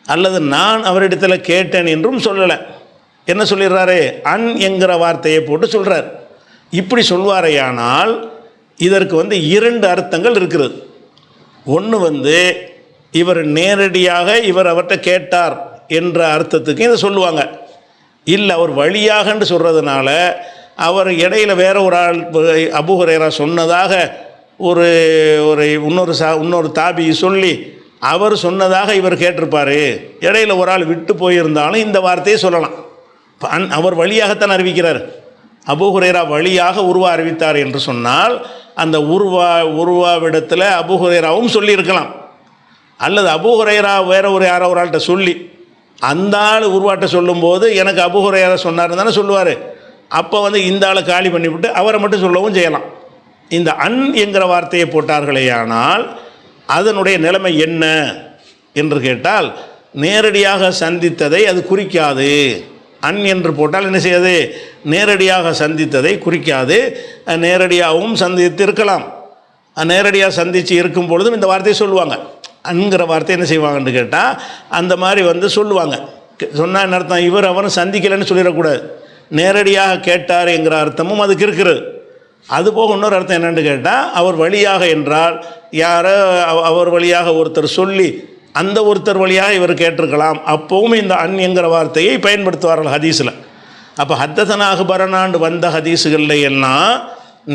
அல்லது நான் அவரிடத்தில் கேட்டேன் என்றும் சொல்லலை. என்ன சொல்லிடுறாரு? அன் என்கிற வார்த்தையை போட்டு சொல்கிறார். இப்படி சொல்வாரையானால் இதற்கு வந்து 2 அர்த்தங்கள் இருக்கிறது. ஒன்று வந்து இவர் நேரடியாக இவர் அவர்கிட்ட கேட்டார் என்ற அர்த்தத்துக்கு இதை சொல்லுவாங்க. இல்லை அவர் வழியாகன்னு சொல்கிறதுனால அவர் இடையில் வேற ஒரு ஆள் அபூ ஹுரைரா சொன்னதாக ஒரு ஒரு இன்னொரு தாபி சொல்லி அவர் சொன்னதாக இவர் கேட்டிருப்பார். இடையில் ஒரு ஆள் விட்டு போயிருந்தாலும் இந்த வார்த்தையை சொல்லலாம். அவர் வழியாகத்தான் அறிவிக்கிறார். அபூ ஹுரைரா வழியாக உருவா அறிவித்தார் என்று சொன்னால் அந்த உருவாவிடத்தில் அபூ ஹுரைராவும் சொல்லியிருக்கலாம். அல்லது அபூ ஹுரைரா வேற யாரோ ஒரு ஆள்கிட்ட சொல்லி அந்த ஆள் உருவாட்ட சொல்லும்போது எனக்கு அபூ ஹுரைரா சொன்னார் தானே சொல்லுவார். அப்போ வந்து இந்த ஆளை காலி பண்ணிவிட்டு அவரை மட்டும் சொல்லவும் செய்யலாம். இந்த அன் என்கிற வார்த்தையை போட்டார்களேயானால் அதனுடைய நிலைமை என்ன என்று கேட்டால் நேரடியாக சந்தித்ததை அது குறிக்காது. அன் என்று போட்டால் என்ன செய்யாது? நேரடியாக சந்தித்ததை குறிக்காது. நேரடியாகவும் சந்தித்து இருக்கலாம். நேரடியாக சந்தித்து இருக்கும் பொழுதும் இந்த வார்த்தையை சொல்லுவாங்க. அன்கிற வார்த்தை என்ன செய்வாங்கன்னு கேட்டால் அந்த மாதிரி வந்து சொல்லுவாங்க. சொன்னால் என்ன அர்த்தம்? இவர் அவரும் சந்திக்கலைன்னு சொல்லிடக்கூடாது. நேரடியாக கேட்டார் என்கிற அர்த்தமும் அதுக்கு இருக்கிறது. அதுபோக இன்னொரு அர்த்தம் என்னென்னு கேட்டால் அவர் வழியாக என்றால் யாரோ அவர் வழியாக ஒருத்தர் சொல்லி அந்த ஒருத்தர் வழியாக இவர் கேட்டிருக்கலாம். அப்போவும் இந்த அன் என்கிற வார்த்தையை பயன்படுத்துவார்கள் ஹதீஸில். அப்போ ஹத்தசனா அக்பரனாண்டு வந்த ஹதீஸுகளில் எல்லாம்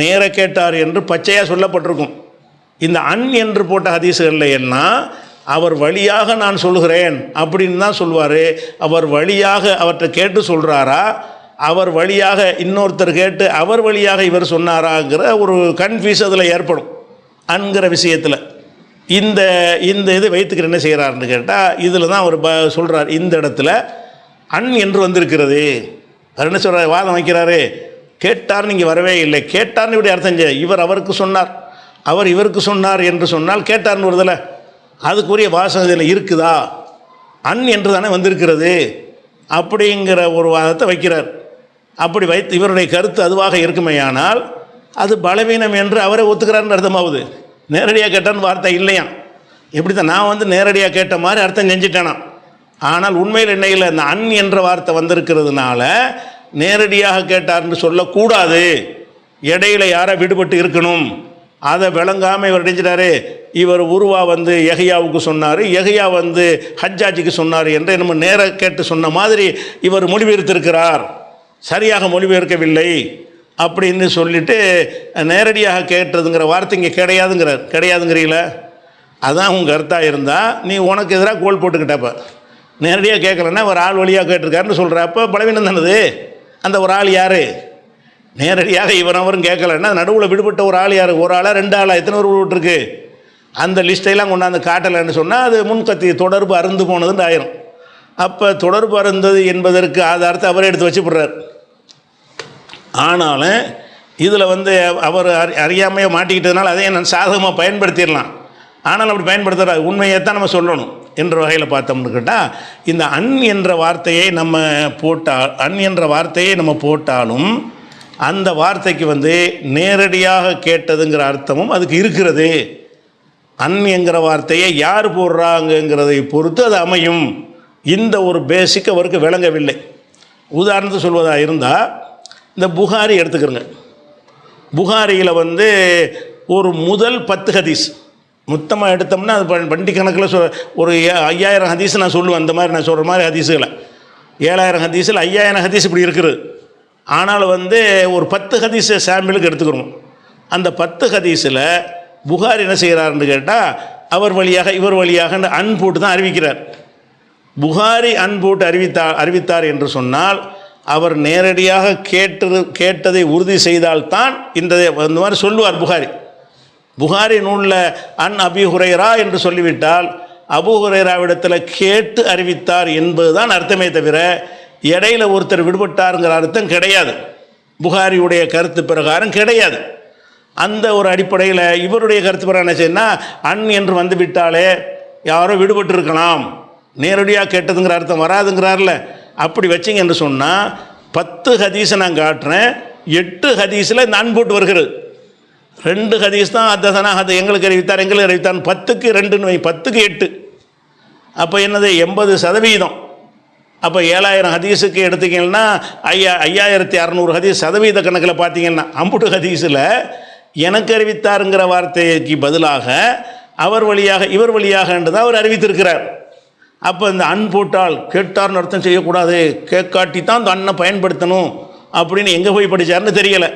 நேர கேட்டார் என்று பச்சையாக சொல்லப்பட்டிருக்கும். இந்த அன் என்று போட்ட ஹதீஸுகளில் எல்லாம் அவர் வழியாக நான் சொல்கிறேன் அப்படின்னு தான் சொல்வார். அவர் வழியாக அவர்கிட்ட கேட்டு சொல்கிறாரா, அவர் வழியாக இன்னொருத்தர் கேட்டு அவர் வழியாக இவர் சொன்னாராங்கிற ஒரு கன்ஃபியூஸ் அதில் ஏற்படும் அன்கிற விஷயத்தில். இந்த இது வைத்துக்கிற என்ன செய்கிறாருன்னு கேட்டால் இதில் தான் அவர் சொல்கிறார், இந்த இடத்துல அன் என்று வந்திருக்கிறது. அவர் என்ன சொல்கிறார்? வாதம் வைக்கிறாரு. கேட்டார் நீங்கள் வரவே இல்லை, கேட்டார்னு இப்படி அர்த்தம் செய்ய, இவர் அவருக்கு சொன்னார் அவர் இவருக்கு சொன்னார் என்று சொன்னால் கேட்டார்னு வருதில்ல, அதுக்குரிய வாசகம் இதில் இருக்குதா? அன் என்று தானே வந்திருக்கிறது அப்படிங்கிற ஒரு வாதத்தை வைக்கிறார். அப்படி வைத்து இவருடைய கருத்து அதுவாக இருக்குமையானால் அது பலவீனம் என்று அவரை ஒத்துக்கிறார்னு அர்த்தமாகுது. நேரடியாக கேட்டான்னு வார்த்தை இல்லையா? எப்படி தான் நான் வந்து நேரடியாக கேட்ட மாதிரி அர்த்தம் செஞ்சுட்டேனா. ஆனால் உண்மையில் என்ன இல்லை, இந்த அன் என்ற வார்த்தை வந்திருக்கிறதுனால நேரடியாக கேட்டார்னு சொல்லக்கூடாது. இடையில யாரை விடுபட்டு இருக்கணும், அதை விளங்காமல் இவர் அடைஞ்சிட்டாரு. இவர் உருவா வந்து யஹ்யாவுக்கு சொன்னார், யஹ்யா வந்து ஹஜ்ஜாஜுக்கு சொன்னார் என்று நம்ம நேர கேட்டு சொன்ன மாதிரி இவர் மொழிபெயர்த்திருக்கிறார், சரியாக மொழிபெயர்க்கவில்லை அப்படின்னு சொல்லிட்டு நேரடியாக கேட்டதுங்கிற வார்த்தை இங்கே கிடையாதுங்கிறீங்கள. அதான் உங்கள் கருத்தாக இருந்தால் நீ உனக்கு எதிராக கோல் போட்டுக்கிட்டப்ப நேரடியாக கேட்கலன்னா ஒரு ஆள் வழியாக கேட்டிருக்காருன்னு சொல்கிறப்ப பலவீனம் தானது. அந்த ஒரு ஆள் யார்? நேரடியாக இவரும் கேட்கலன்னா நடுவில் விடுபட்ட ஒரு ஆள் யார்? ஒரு ஆளா 2 ஆளா? எத்தனை ஒரு விட்டுருக்கு? அந்த லிஸ்ட்டையெல்லாம் கொண்டாந்து காட்டலைன்னு சொன்னால் அது முன்கத்தி தொடர்பு அருந்து போனதுன்னு ஆயிரும். அப்போ தொடர்பு அருந்தது என்பதற்கு ஆதாரத்தை அவரே எடுத்து வச்சுப்படுறார். ஆனாலும் இதில் வந்து அவர் அறியாமையை மாட்டிக்கிட்டதுனால அதையும் நான் சாதகமாக பயன்படுத்திடலாம். ஆனாலும் அப்படி பயன்படுத்துகிற உண்மையை தான் நம்ம சொல்லணும் என்ற வகையில் பார்த்தோம்னு கேட்டால் இந்த அன் என்ற வார்த்தையை நம்ம போட்டாலும் அந்த வார்த்தைக்கு வந்து நேரடியாக கேட்டதுங்கிற அர்த்தமும் அதுக்கு இருக்கிறது. அன் என்கிற வார்த்தையை யார் போடுறாங்கங்கிறதை பொறுத்து அது அமையும். இந்த ஒரு பேசிக் அவருக்கு விளங்கவில்லை. உதாரணத்துக்கு சொல்வதாக இருந்தால் இந்த புகாரி எடுத்துக்கிறோங்க. புகாரியில் வந்து ஒரு முதல் 10 ஹதீஸ் மொத்தமாக எடுத்தோம்னா அது வண்டி கணக்கில் ஒரு 5000 ஹதீஸ் நான் சொல்லுவேன். அந்த மாதிரி நான் சொல்கிற மாதிரி ஹதீஸுகளை 7000 ஹதீஸில் 5000 ஹதீஸ் இப்படி இருக்குது. ஆனால் வந்து ஒரு 10 ஹதீஸ் சாம்பிளுக்கு எடுத்துக்கிறோம். அந்த 10 ஹதீஸில் புகாரி என்ன செய்கிறாருன்னு கேட்டால் அவர் வழியாக இவர் வழியாக அன் போட்டு தான் அறிவிக்கிறார். புகாரி அன் போட்டு அறிவித்தார் என்று சொன்னால் அவர் நேரடியாக கேட்டதை உறுதி செய்தால்தான் இந்த மாதிரி சொல்லுவார். புகாரி நூலில் அன் அபி ஹுரைரா என்று சொல்லிவிட்டால் அபூ ஹுரைராவிடத்தில் கேட்டு அறிவித்தார் என்பதுதான் அர்த்தமே தவிர இடையில ஒருத்தர் விடுபட்டாருங்கிற அர்த்தம் கிடையாது. புகாரியுடைய கருத்து பிரகாரம் கிடையாது. அந்த ஒரு அடிப்படையில் இவருடைய கருத்து பிரகாரம் என்ன செய்யணும்னா அன் என்று வந்து விட்டாலே யாரோ விடுபட்டு இருக்கலாம் நேரடியாக கேட்டதுங்கிற அர்த்தம் வராதுங்கிறார்ல. அப்படி வச்சிங்க என்று சொன்னால் 10 ஹதீஸை நான் காட்டுறேன், 8 ஹதீஸில் இந்த அன் போட்டு வருகிறது. 2 ஹதீஸ் தான் அத்தனா அது எங்களுக்கு அறிவித்தார் 10க்கு 2ன்னு வை, 10க்கு 8. அப்போ என்னது 80%. அப்போ 7000 ஹதீஸுக்கு எடுத்தீங்கன்னா 5600 ஹதீஸ் சதவீத கணக்கில் பார்த்தீங்கன்னா 50 ஹதீஸில் எனக்கு அறிவித்தாருங்கிற வார்த்தைக்கு பதிலாக அவர் வழியாக இவர் வழியாக என்று தான் அவர் அறிவித்திருக்கிறார். அப்போ இந்த அன் போட்டால் கேட்டார்னு அர்த்தம் செய்யக்கூடாது, கேட்காட்டி தான் அந்த அண்ணை பயன்படுத்தணும் அப்படின்னு எங்கே போய் படித்தார்னு தெரியலை.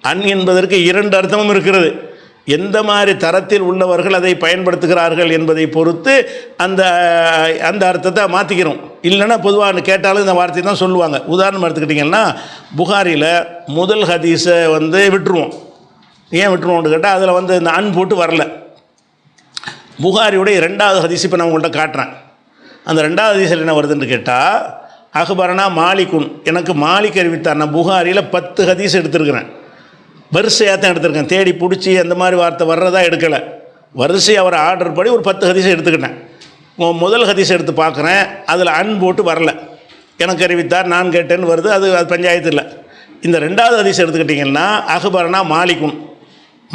அன் என்பதற்கு 2 அர்த்தமும் இருக்கிறது. எந்த மாதிரி தரத்தில் உள்ளவர்கள் அதை பயன்படுத்துகிறார்கள் என்பதை பொறுத்து அந்த அந்த அர்த்தத்தை மாற்றிக்கிறோம். இல்லைன்னா பொதுவாக கேட்டாலும் இந்த வார்த்தை தான் சொல்லுவாங்க. உதாரணம் எடுத்துக்கிட்டிங்கன்னா புகாரியில் முதல் ஹதீஸை விட்டுருவோம். ஏன் விட்டுருவோம்னு கேட்டால் அதில் இந்த அன் போட்டு வரல. புகாரியுடைய 2வது ஹதீஸ் இப்போ நான் உங்கள்கிட்ட காட்டுறேன். அந்த 2வது ஹதீஸில் என்ன வருதுன்னு கேட்டால் அக்பரனா மாலிகுன், எனக்கு மாலிக் அறிவித்தார். நான் புகாரியில் 10 ஹதீஸ் எடுத்திருக்கிறேன், வரிசையாக தான் எடுத்திருக்கேன், தேடி பிடிச்சி அந்த மாதிரி வார்த்தை வர்றதா எடுக்கலை. வரிசை அவர் ஆர்டர் படி ஒரு 10 ஹதீஸை எடுத்துக்கிட்டேன். முதல் ஹதீஸ் எடுத்து பார்க்குறேன், அதில் அன் போட்டு வரல. எனக்கு அறிவித்தார் நான் கேட்டேன்னு வருது, அது பஞ்சாயத்து இல்லை. இந்த 2வது ஹதீஸ் எடுத்துக்கிட்டிங்கன்னா அக்பரனா மாலிகுன்,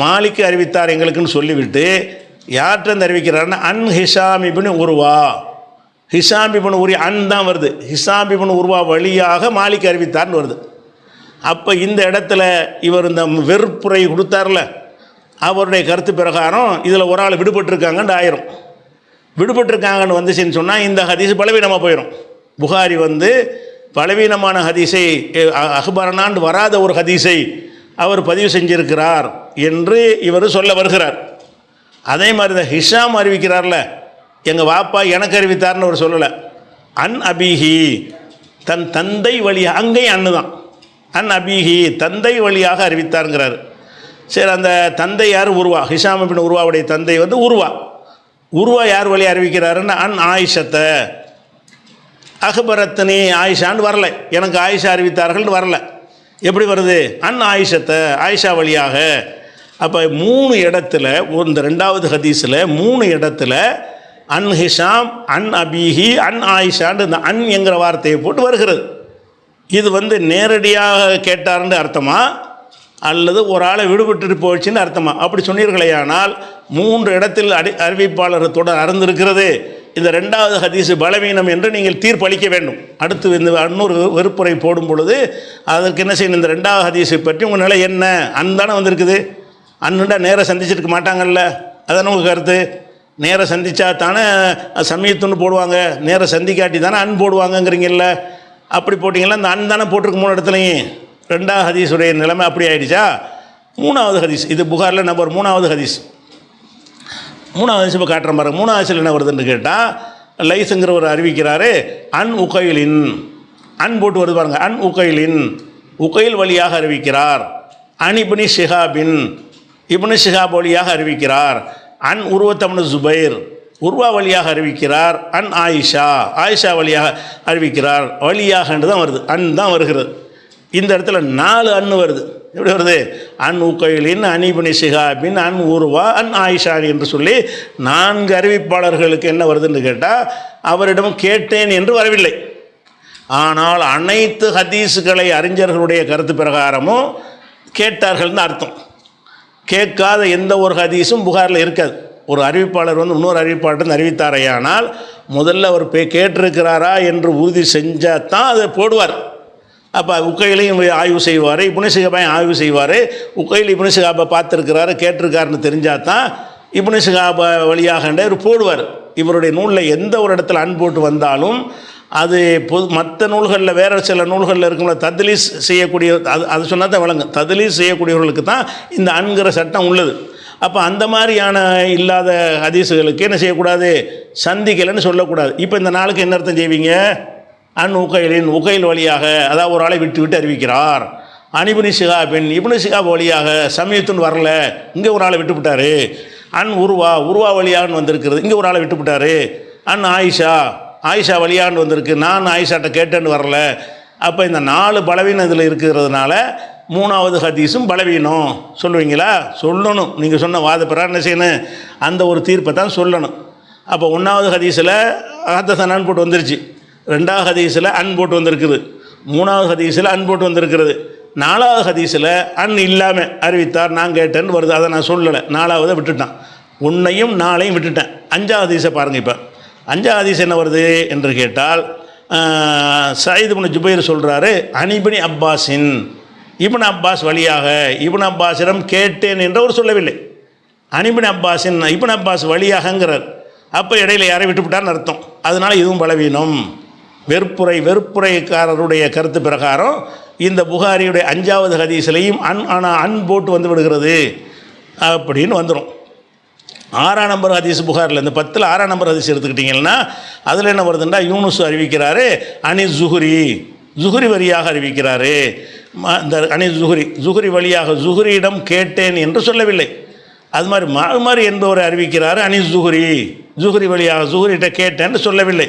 மாலிக்கு அறிவித்தார் எங்களுக்குன்னு சொல்லிவிட்டு யார்கிட்ட அறிவிக்கிறாருன்னா அன் Hisham ibn Urwa, Hisham ibn உரி அன் தான் வருது. ஹிஷாம் இப்னு உர்வா வழியாக மாலிக் அறிவித்தார்னு வருது. அப்போ இந்த இடத்துல இவர் இந்த வெறுப்புரை கொடுத்தார்ல, அவருடைய கருத்து பிரகாரம் இதில் ஒரு ஆள் விடுபட்டிருக்காங்கன்னு ஆயிரும். விடுபட்டிருக்காங்கன்னு வந்துச்சுன்னு சொன்னால் இந்த ஹதீஸ் பலவீனமாக போயிடும். புகாரி பலவீனமான ஹதீஸை அக்பரனாண்டு வராத ஒரு ஹதீஸை அவர் பதிவு செஞ்சிருக்கிறார் என்று இவர் சொல்ல வருகிறார். அதே மாதிரி தான் ஹிஷாம் அறிவிக்கிறார்ல, எங்கள் வாப்பா எனக்கு அறிவித்தார்னு அவர் சொல்லலை. அன் அபிஹி, தன் தந்தை வழியாக, அங்கேயும் அன்னு தான், அன் அபிஹி தந்தை வழியாக அறிவித்தாருங்கிறார். சரி, அந்த தந்தை யார்? உருவா. ஹிஷாம் இப்னு உருவாவுடைய தந்தை உருவா. உருவா யார் வழி அறிவிக்கிறாருன்னு அன் ஆயிஷத்தை, அக்பரத்னி ஆயிஷான்னு வரல, எனக்கு ஆயிஷா அறிவித்தார்கள்னு வரல. எப்படி வருது? அன் ஆயிஷத்தை, ஆயிஷா வழியாக. அப்போ 3 இடத்துல இந்த 2வது ஹதீஸில் 3 இடத்துல அன் ஹிஷாம், அன் அபிஹி, அன் ஆயிஷான்னு இந்த அன் என்கிற வார்த்தையை போட்டு வருகிறது. இது நேரடியாக கேட்டார்னு அர்த்தமா அல்லது ஒரு ஆளை விடுபட்டு போச்சுன்னு அர்த்தமா? அப்படி சொன்னீர்களேயானால் 3 இடத்தில் அறிவிப்பாளர் தொடர் அறந்திருக்கிறது. இந்த 2வது ஹதீஸ் பலவீனம் என்று நீங்கள் தீர்ப்பளிக்க வேண்டும். அடுத்து இந்த இன்னொரு வெறுப்புரை போடும் பொழுது அதற்கு என்ன செய்யணும்? இந்த 2வது ஹதீஸை பற்றி உங்கள் நிலை என்ன? அன்தானே வந்திருக்குது. அன்னுண்டா நேராக சந்திச்சிருக்க மாட்டாங்கல்ல, அதானே உங்கள் கருத்து? நேராக சந்தித்தா தானே சமயத்துன்னு போடுவாங்க, நேராக சந்திக்காட்டி தானே அன் போடுவாங்கங்கிறீங்கல்ல. அப்படி போட்டிங்கன்னா இந்த அன் தானே போட்டிருக்கு 3 இடத்துலையும். 2வது ஹதீஸுடைய நிலைமை அப்படி ஆகிடுச்சா? 3வது ஹதீஸ், இது புகாரில் நம்பர் 3வது ஹதீஸ். 3வது ஹதீஸ் இப்போ காட்டுற மாதிரி 3வது ஹதீஸில் என்ன வருதுன்னு கேட்டால் லைஸுங்கிறவர் அறிவிக்கிறாரு அன் உகைலின், அன் போட்டு வருது பாருங்க, அன் உகைலின், உகைல் வழியாக அறிவிக்கிறார். அன் இப்னு ஷிஹாபின், இப்னு ஷிஹாப் வழியாக அறிவிக்கிறார். அன் உருவத்தம்னு ஜுபைர், உருவா வழியாக அறிவிக்கிறார். அன் ஆயிஷா, ஆயிஷா வழியாக அறிவிக்கிறார். வழியாக என்று தான் வருது, அன் தான் வருகிறது. இந்த இடத்துல 4 அன்னு வருது. எப்படி வருது? அன் உகைலின், அன் இப்னு ஷிஹாபின், அன் உருவா, அன் ஆயிஷா என்று சொல்லி 4 அறிவிப்பாளர்களுக்கு என்ன வருதுன்னு கேட்டால் அவரிடம் கேட்டேன் என்று வரவில்லை. ஆனால் அனைத்து ஹதீஸுகளை அறிஞர்களுடைய கருத்து பிரகாரமும் கேட்டார்கள்னு அர்த்தம். கேட்காத எந்த ஒரு ஹதீஸும் புகாரில் இருக்காது. ஒரு அறிவிப்பாளர் இன்னொரு அறிவிப்பாளர் அறிவித்தாரையானால் முதல்ல அவர் கேட்டிருக்கிறாரா என்று உறுதி செஞ்சால் தான் அதை போடுவார். அப்போ உக்கையிலையும் ஆய்வு செய்வார், இப்னு ஷிஹாபையும் ஆய்வு செய்வார். உக்கையில் இப்னு ஷிஹாபை பார்த்துருக்கிறாரு, கேட்டிருக்காருன்னு தெரிஞ்சால் தான் இப்னு ஷிஹாபை வழியாக இவர் போடுவார். இவருடைய நூலில் எந்த ஒரு இடத்துல அன் போட்டு வந்தாலும் அது மற்ற நூல்களில் வேறு சில நூல்களில் இருக்கும்ல தத்லீஸ் செய்யக்கூடிய அது சொன்னால் தான் விளங்கும். தத்லீஸ் செய்யக்கூடியவர்களுக்கு தான் இந்த அன்கிற சட்டம் உள்ளது. அப்போ அந்த மாதிரியான இல்லாத ஹதீஸுகளுக்கு என்ன செய்யக்கூடாது? சந்திக்கலைன்னு சொல்லக்கூடாது. இப்போ இந்த நாளுக்கு என்ன அர்த்தம் செய்வீங்க? அன் உகைலின், உகைல் வழியாக, அதாவது ஒரு ஆளை விட்டு விட்டு அறிவிக்கிறார். அன் இப்னு ஷிஹாபின், இப்னு ஷிஹாப் வழியாக சமயத்துன்னு வரல, இங்கே ஒரு ஆளை விட்டுவிட்டார். அன் உருவா, உருவா வழியான்னு வந்திருக்கிறது, இங்கே ஒரு ஆளை விட்டுவிட்டார். அன் ஆயிஷா, ஆயிஷா வழியான்னு வந்திருக்கு, நான் ஆயிஷாட்ட கேட்டேன்னு வரல. அப்போ இந்த 4 பலவீனம் இதில் இருக்கிறதுனால 3வது ஹதீஸும் பலவீனம் சொல்லுவீங்களா? சொல்லணும். நீங்கள் சொன்ன வாத பிரகாரம் என்ன செய்யணும்? அந்த ஒரு தீர்ப்பை தான் சொல்லணும். அப்போ 1வது ஹதீஸில் ஹதஸனான்னு போட்டு வந்துருச்சு. 2வது ஹதீஸில் அன் போட்டு வந்திருக்குது. 3வது ஹதீஸில் அன் போட்டு வந்திருக்கிறது. 4வது ஹதீஸில் அன் இல்லாமல் அறிவித்தார் நான் கேட்டேன்னு வருது. அதை நான் சொல்லலை, 4வதை விட்டுட்டான். 1ஐயும் 4ஐயும் விட்டுட்டேன். 5வது ஹதீஸை பாருங்கள். இப்போ 5வது ஹதீஸ் என்ன வருது என்று கேட்டால், சயீத் இப்னு ஜுபைர் சொல்கிறாரு, அனிபினி அப்பாஸின், இப்னு அப்பாஸ் வழியாக இப்னு அப்பாஸிடம் கேட்டேன் என்று அவர் சொல்லவில்லை. அனிபின் அப்பாஸின் இப்னு அப்பாஸ் வழியாகங்கிறார். அப்போ இடையில யாரை விட்டுவிட்டார்னு அர்த்தம். அதனால் இதுவும் பலவீனம். வெறுப்புரைக்காரருடைய கருத்து பிரகாரம் இந்த புகாரியுடைய 5வது ஹதீஸ்லையும் அன் போட்டு வந்து விடுகிறது அப்படின்னு வந்துடும். 6ஆம் நம்பர் ஹதீஸ் புகாரில், இந்த 10ல் 6ஆம் நம்பர் ஹதீஸ் எடுத்துக்கிட்டிங்கன்னா அதில் என்ன வருதுன்னா, யூனுஸ் அறிவிக்கிறாரு அனி ஜுஹுரி வழியாக அறிவிக்கிறாரு. இந்த அனி ஜுஹுரி வழியாக ஜுஹுரியிடம் கேட்டேன் என்று சொல்லவில்லை. அது மாதிரி மாறுமாறு என்பவர் அறிவிக்கிறாரு அனி ஜுஹுரி வழியாக ஜுஹுரிகிட்ட கேட்டேன்னு சொல்லவில்லை.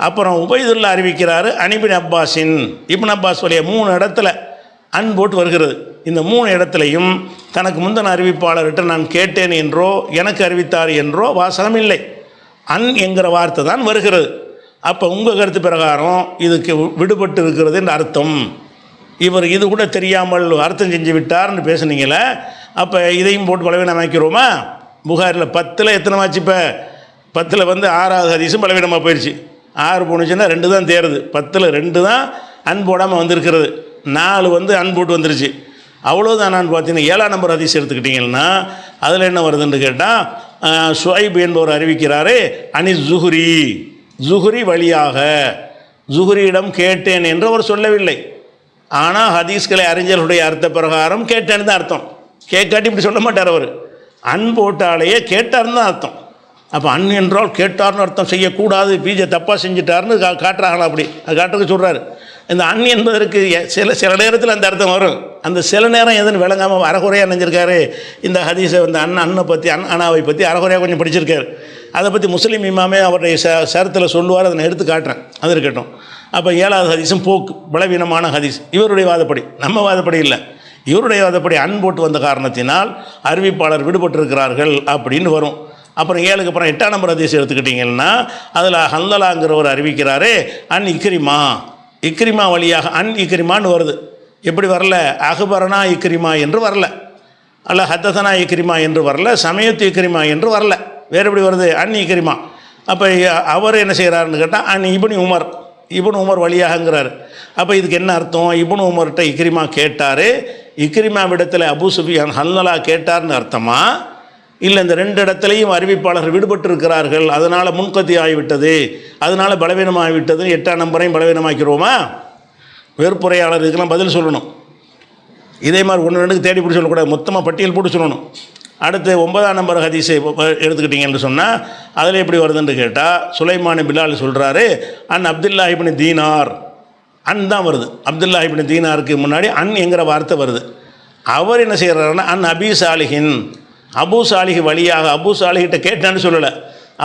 அப்புறம் உபைதுல்லா அறிவிக்கிறாரு அனிபின் அப்பாஸின், இப்னு அப்பாஸ் வழியாக 3 இடத்துல அன் போட்டு வருகிறது. இந்த 3 இடத்துலையும் தனக்கு முந்தின அறிவிப்பாளர்கிட்ட நான் கேட்டேன் என்றோ எனக்கு அறிவித்தார் என்றோ வாசகம் இல்லை. அன் என்கிற வார்த்தை தான் வருகிறது. அப்போ உங்கள் கருத்து பிரகாரம் இதுக்கு விடுபட்டு இருக்கிறது என்று அர்த்தம். இவர் இது கூட தெரியாமல் அர்த்தம் செஞ்சு விட்டார்னு பேசுனீங்களே, அப்போ இதையும் போட்டு பலவீனமாக்கிறோமா? புகாரில் 10ல் எத்தனை ஆச்சு? இப்போ 10ல் 6வது ஹதீஸும் பலவீனமாக போயிடுச்சு. 6 போணுச்சுன்னா 2 தான் தேருது. 10ல் 2 தான் அன் போடாமல் வந்திருக்கிறது. 4 அன் போட்டு வந்துருச்சு. அவ்வளோதான். நான் பார்த்தீங்கன்னா 7ஆம் நம்பர் ஹதீஸ் எடுத்துக்கிட்டிங்கன்னா அதில் என்ன வருதுன்னு கேட்டால், ஷுஐப் என்பவர் அறிவிக்கிறாரு அனி ஜுஹுரி வழியாக ஜுஹுரியிடம் கேட்டேன் என்று அவர் சொல்லவில்லை. ஆனால் ஹதீஸ்களை அறிஞர்களுடைய அர்த்த பிரகாரம் கேட்டேன்னு தான் அர்த்தம். கேட்காட்டி இப்படி சொல்ல மாட்டார் அவர். அன் போட்டாலேயே கேட்டார்னு தான் அர்த்தம். அப்போ அன் என்றால் கேட்டார்னு அர்த்தம் செய்யக்கூடாது, பிஜே தப்பாக செஞ்சுட்டார்னு காட்டுறாங்களா? அப்படி அது காட்டுறதுக்கு சொல்கிறாரு. இந்த அன் என்பதற்கு சில நேரத்தில் அந்த அர்த்தம் வரும். அந்த சில நேரம் எதுன்னு விளங்காமல் அறகுறையாக நினைஞ்சிருக்காரு. இந்த ஹதீஸை அன்னை பற்றி அனாவை பற்றி அறகுறையாக கொஞ்சம் படிச்சிருக்காரு. அதை பற்றி முஸ்லீம் இமாமே அவருடைய சரத்தில் சொல்லுவார். அதை நான் எடுத்து காட்டுறேன். அது இருக்கட்டும். அப்போ 7வது ஹதீஸும் போக்கு பலவீனமான ஹதீஸ். இவருடைய வாதப்படி, நம்ம வாதப்படி இல்லை, இவருடைய வாதப்படி அன் போட்டு வந்த காரணத்தினால் அறிவிப்பாளர் விடுபட்டிருக்கிறார்கள் அப்படின்னு வரும். அப்புறம் 7க்கு அப்புறம் 8ஆம் நம்பர் ஹதீஸ் எடுத்துக்கிட்டிங்கன்னா அதில் ஹந்தலாங்கிறவர் அறிவிக்கிறாரு அன் இக்ரிமா வழியாக அன் இக்ரிமான்னு வருது. எப்படி வரல? அகுபரனா இக்ரிமா என்று வரல, அல்ல ஹத்தசனா இக்ரிமா என்று வரல, சமயத்து இக்ரிமா என்று வரல. வேறு எப்படி வருது? அன் இக்ரிமா. அப்போ அவர் என்ன செய்கிறாருன்னு கேட்டால் அன் இப்னு உமர் வழியாகங்கிறார். அப்போ இதுக்கு என்ன அர்த்தம்? இப்னு உமர்கிட்ட இக்ரிமா கேட்டார், இக்ரிமாவிடத்தில் அபூ சுஃபியான் ஹல்லலா கேட்டார்னு அர்த்தமா? இல்லை இந்த 2 இடத்துலையும் அறிவிப்பாளர்கள் விடுபட்டு இருக்கிறார்கள், அதனால் முன்கத்தி ஆகிவிட்டது, அதனால் பலவீனமாகிவிட்டது, 8ஆம் நம்பரையும் பலவீனமாக்கிறோமா? வெறுப்புரையாளர் இதுக்கெல்லாம் பதில் சொல்லணும். இதே மாதிரி 1-2க்கு தேடி பிடிச்சி சொல்லக்கூடாது, மொத்தமாக பட்டியல் போட்டு சொல்லணும். அடுத்து 9ஆம் நம்பர் ஹதீஸை எடுத்துக்கிட்டிங்கன்னு சொன்னால் அதில் எப்படி வருதுன்னு கேட்டால், சுலைமான் பிலால் சொல்கிறாரு அன் அப்துல்லா இப்னு தீனார். அன் தான் வருது. அப்துல்லா இப்னு தீனாருக்கு முன்னாடி அன் என்கிற வார்த்தை வருது. அவர் என்ன செய்கிறாருன்னா அன் அபி சாலிஹின், அபு சாலிஹ் வழியாக, அபு சாலிகிட்ட கேட்டான்னு சொல்லலை,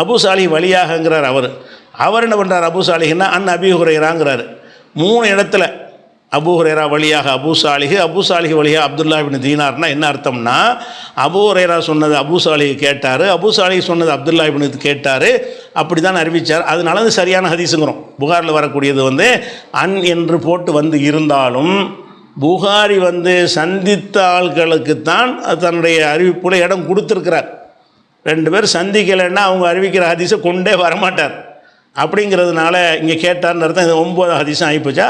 அபு சாலிஹ் வழியாகங்கிறார். அவர் என்ன பண்ணுறார்? அபு சாலிஹ்னா அன் அபி ஹுரைராங்கிறார். 3 இடத்துல அபு ஹுரைரா வழியாக அபு சாலிஹ் வழியாக அப்துல்லா இப்னு தீனார்னா என்ன அர்த்தம்னா, அபு ஹுரைரா சொன்னது அபு சாலிஹ் கேட்டார், அபு சாலிஹ் சொன்னது அப்துல்லா இப்னு கேட்டார், அப்படி தான் அறிவித்தார். அதனால அது சரியான ஹதீஸுங்கிறோம். புகாரில் வரக்கூடியது அன் என்று போட்டு இருந்தாலும் புகாரி சந்தித்த ஆள்களுக்குத்தான் தன்னுடைய அறிவிப்புல இடம் கொடுத்துருக்கிறார். 2 பேர் சந்திக்கலைன்னா அவங்க அறிவிக்கிற ஹதீஸை கொண்டே வரமாட்டார். அப்படிங்கிறதுனால இங்கே கேட்டார்னு அர்த்தம். இது 9வது ஹதீஸும் ஆகிப்போச்சா?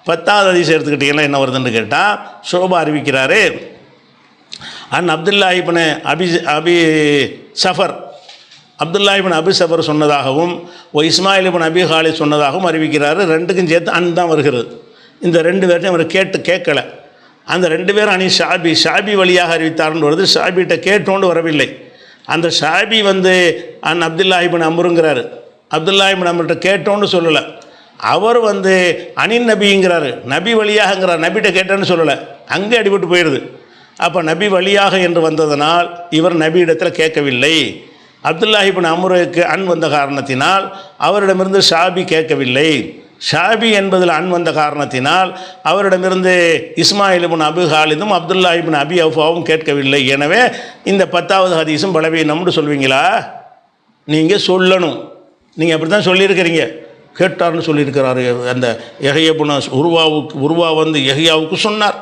10வது ஹதீஸ் எடுத்துக்கிட்டிங்கன்னா என்ன வருதுன்னு கேட்டால், ஷோபா அறிவிக்கிறாரு அன் Abdullah ibn Abi Safar, Abdullah ibn Abi Safar சொன்னதாகவும் இஸ்மாயில் இப்னு அபி ஹாலித் சொன்னதாகவும் அறிவிக்கிறாரு. 2க்கும் சேர்த்து அன் தான் வருகிறது. இந்த 2 பேர்ட்டையும் அவர் கேட்கலை. அந்த 2 பேரும் அனி ஷாபி வழியாக அறிவித்தார்னு வருது. ஷாபிகிட்ட கேட்டோண்டு வரவில்லை. அந்த ஷாபி அன் அப்துல்லா இப்னு அம்ருங்கிறாரு. அப்துல்லா இப்னு அம்ருகிட்ட கேட்டோன்னு சொல்லலை. அவர் அனின் நபிங்கிறாரு, நபி வழியாகங்கிறார். நபிகிட்ட கேட்டேன்னு சொல்லலை, அங்கே அடிபட்டு போயிடுது. அப்போ நபி வழியாக என்று வந்ததனால் இவர் நபி இடத்துல கேட்கவில்லை. அப்துல்லா இப்னு அம்ருக்கு அன் வந்த காரணத்தினால் அவரிடமிருந்து ஷாபி கேட்கவில்லை. ஷாபி என்பதில் அன் வந்த காரணத்தினால் அவரிடமிருந்து இஸ்மாயில் இப்னு அபி ஹாலிதும் அப்துல்லா இப்னு அபி அஃபாவும் கேட்கவில்லை. எனவே இந்த 10வது ஹதீஸும் பலவீனம்னு சொல்வீங்களா? நீங்கள் சொல்லணும். நீங்கள் அப்படி தான் சொல்லியிருக்கிறீங்க. கேட்டார்னு சொல்லியிருக்கிறாரு. அந்த யஹ்யா உருவா வந்து யஹ்யாவுக்கு சொன்னார்,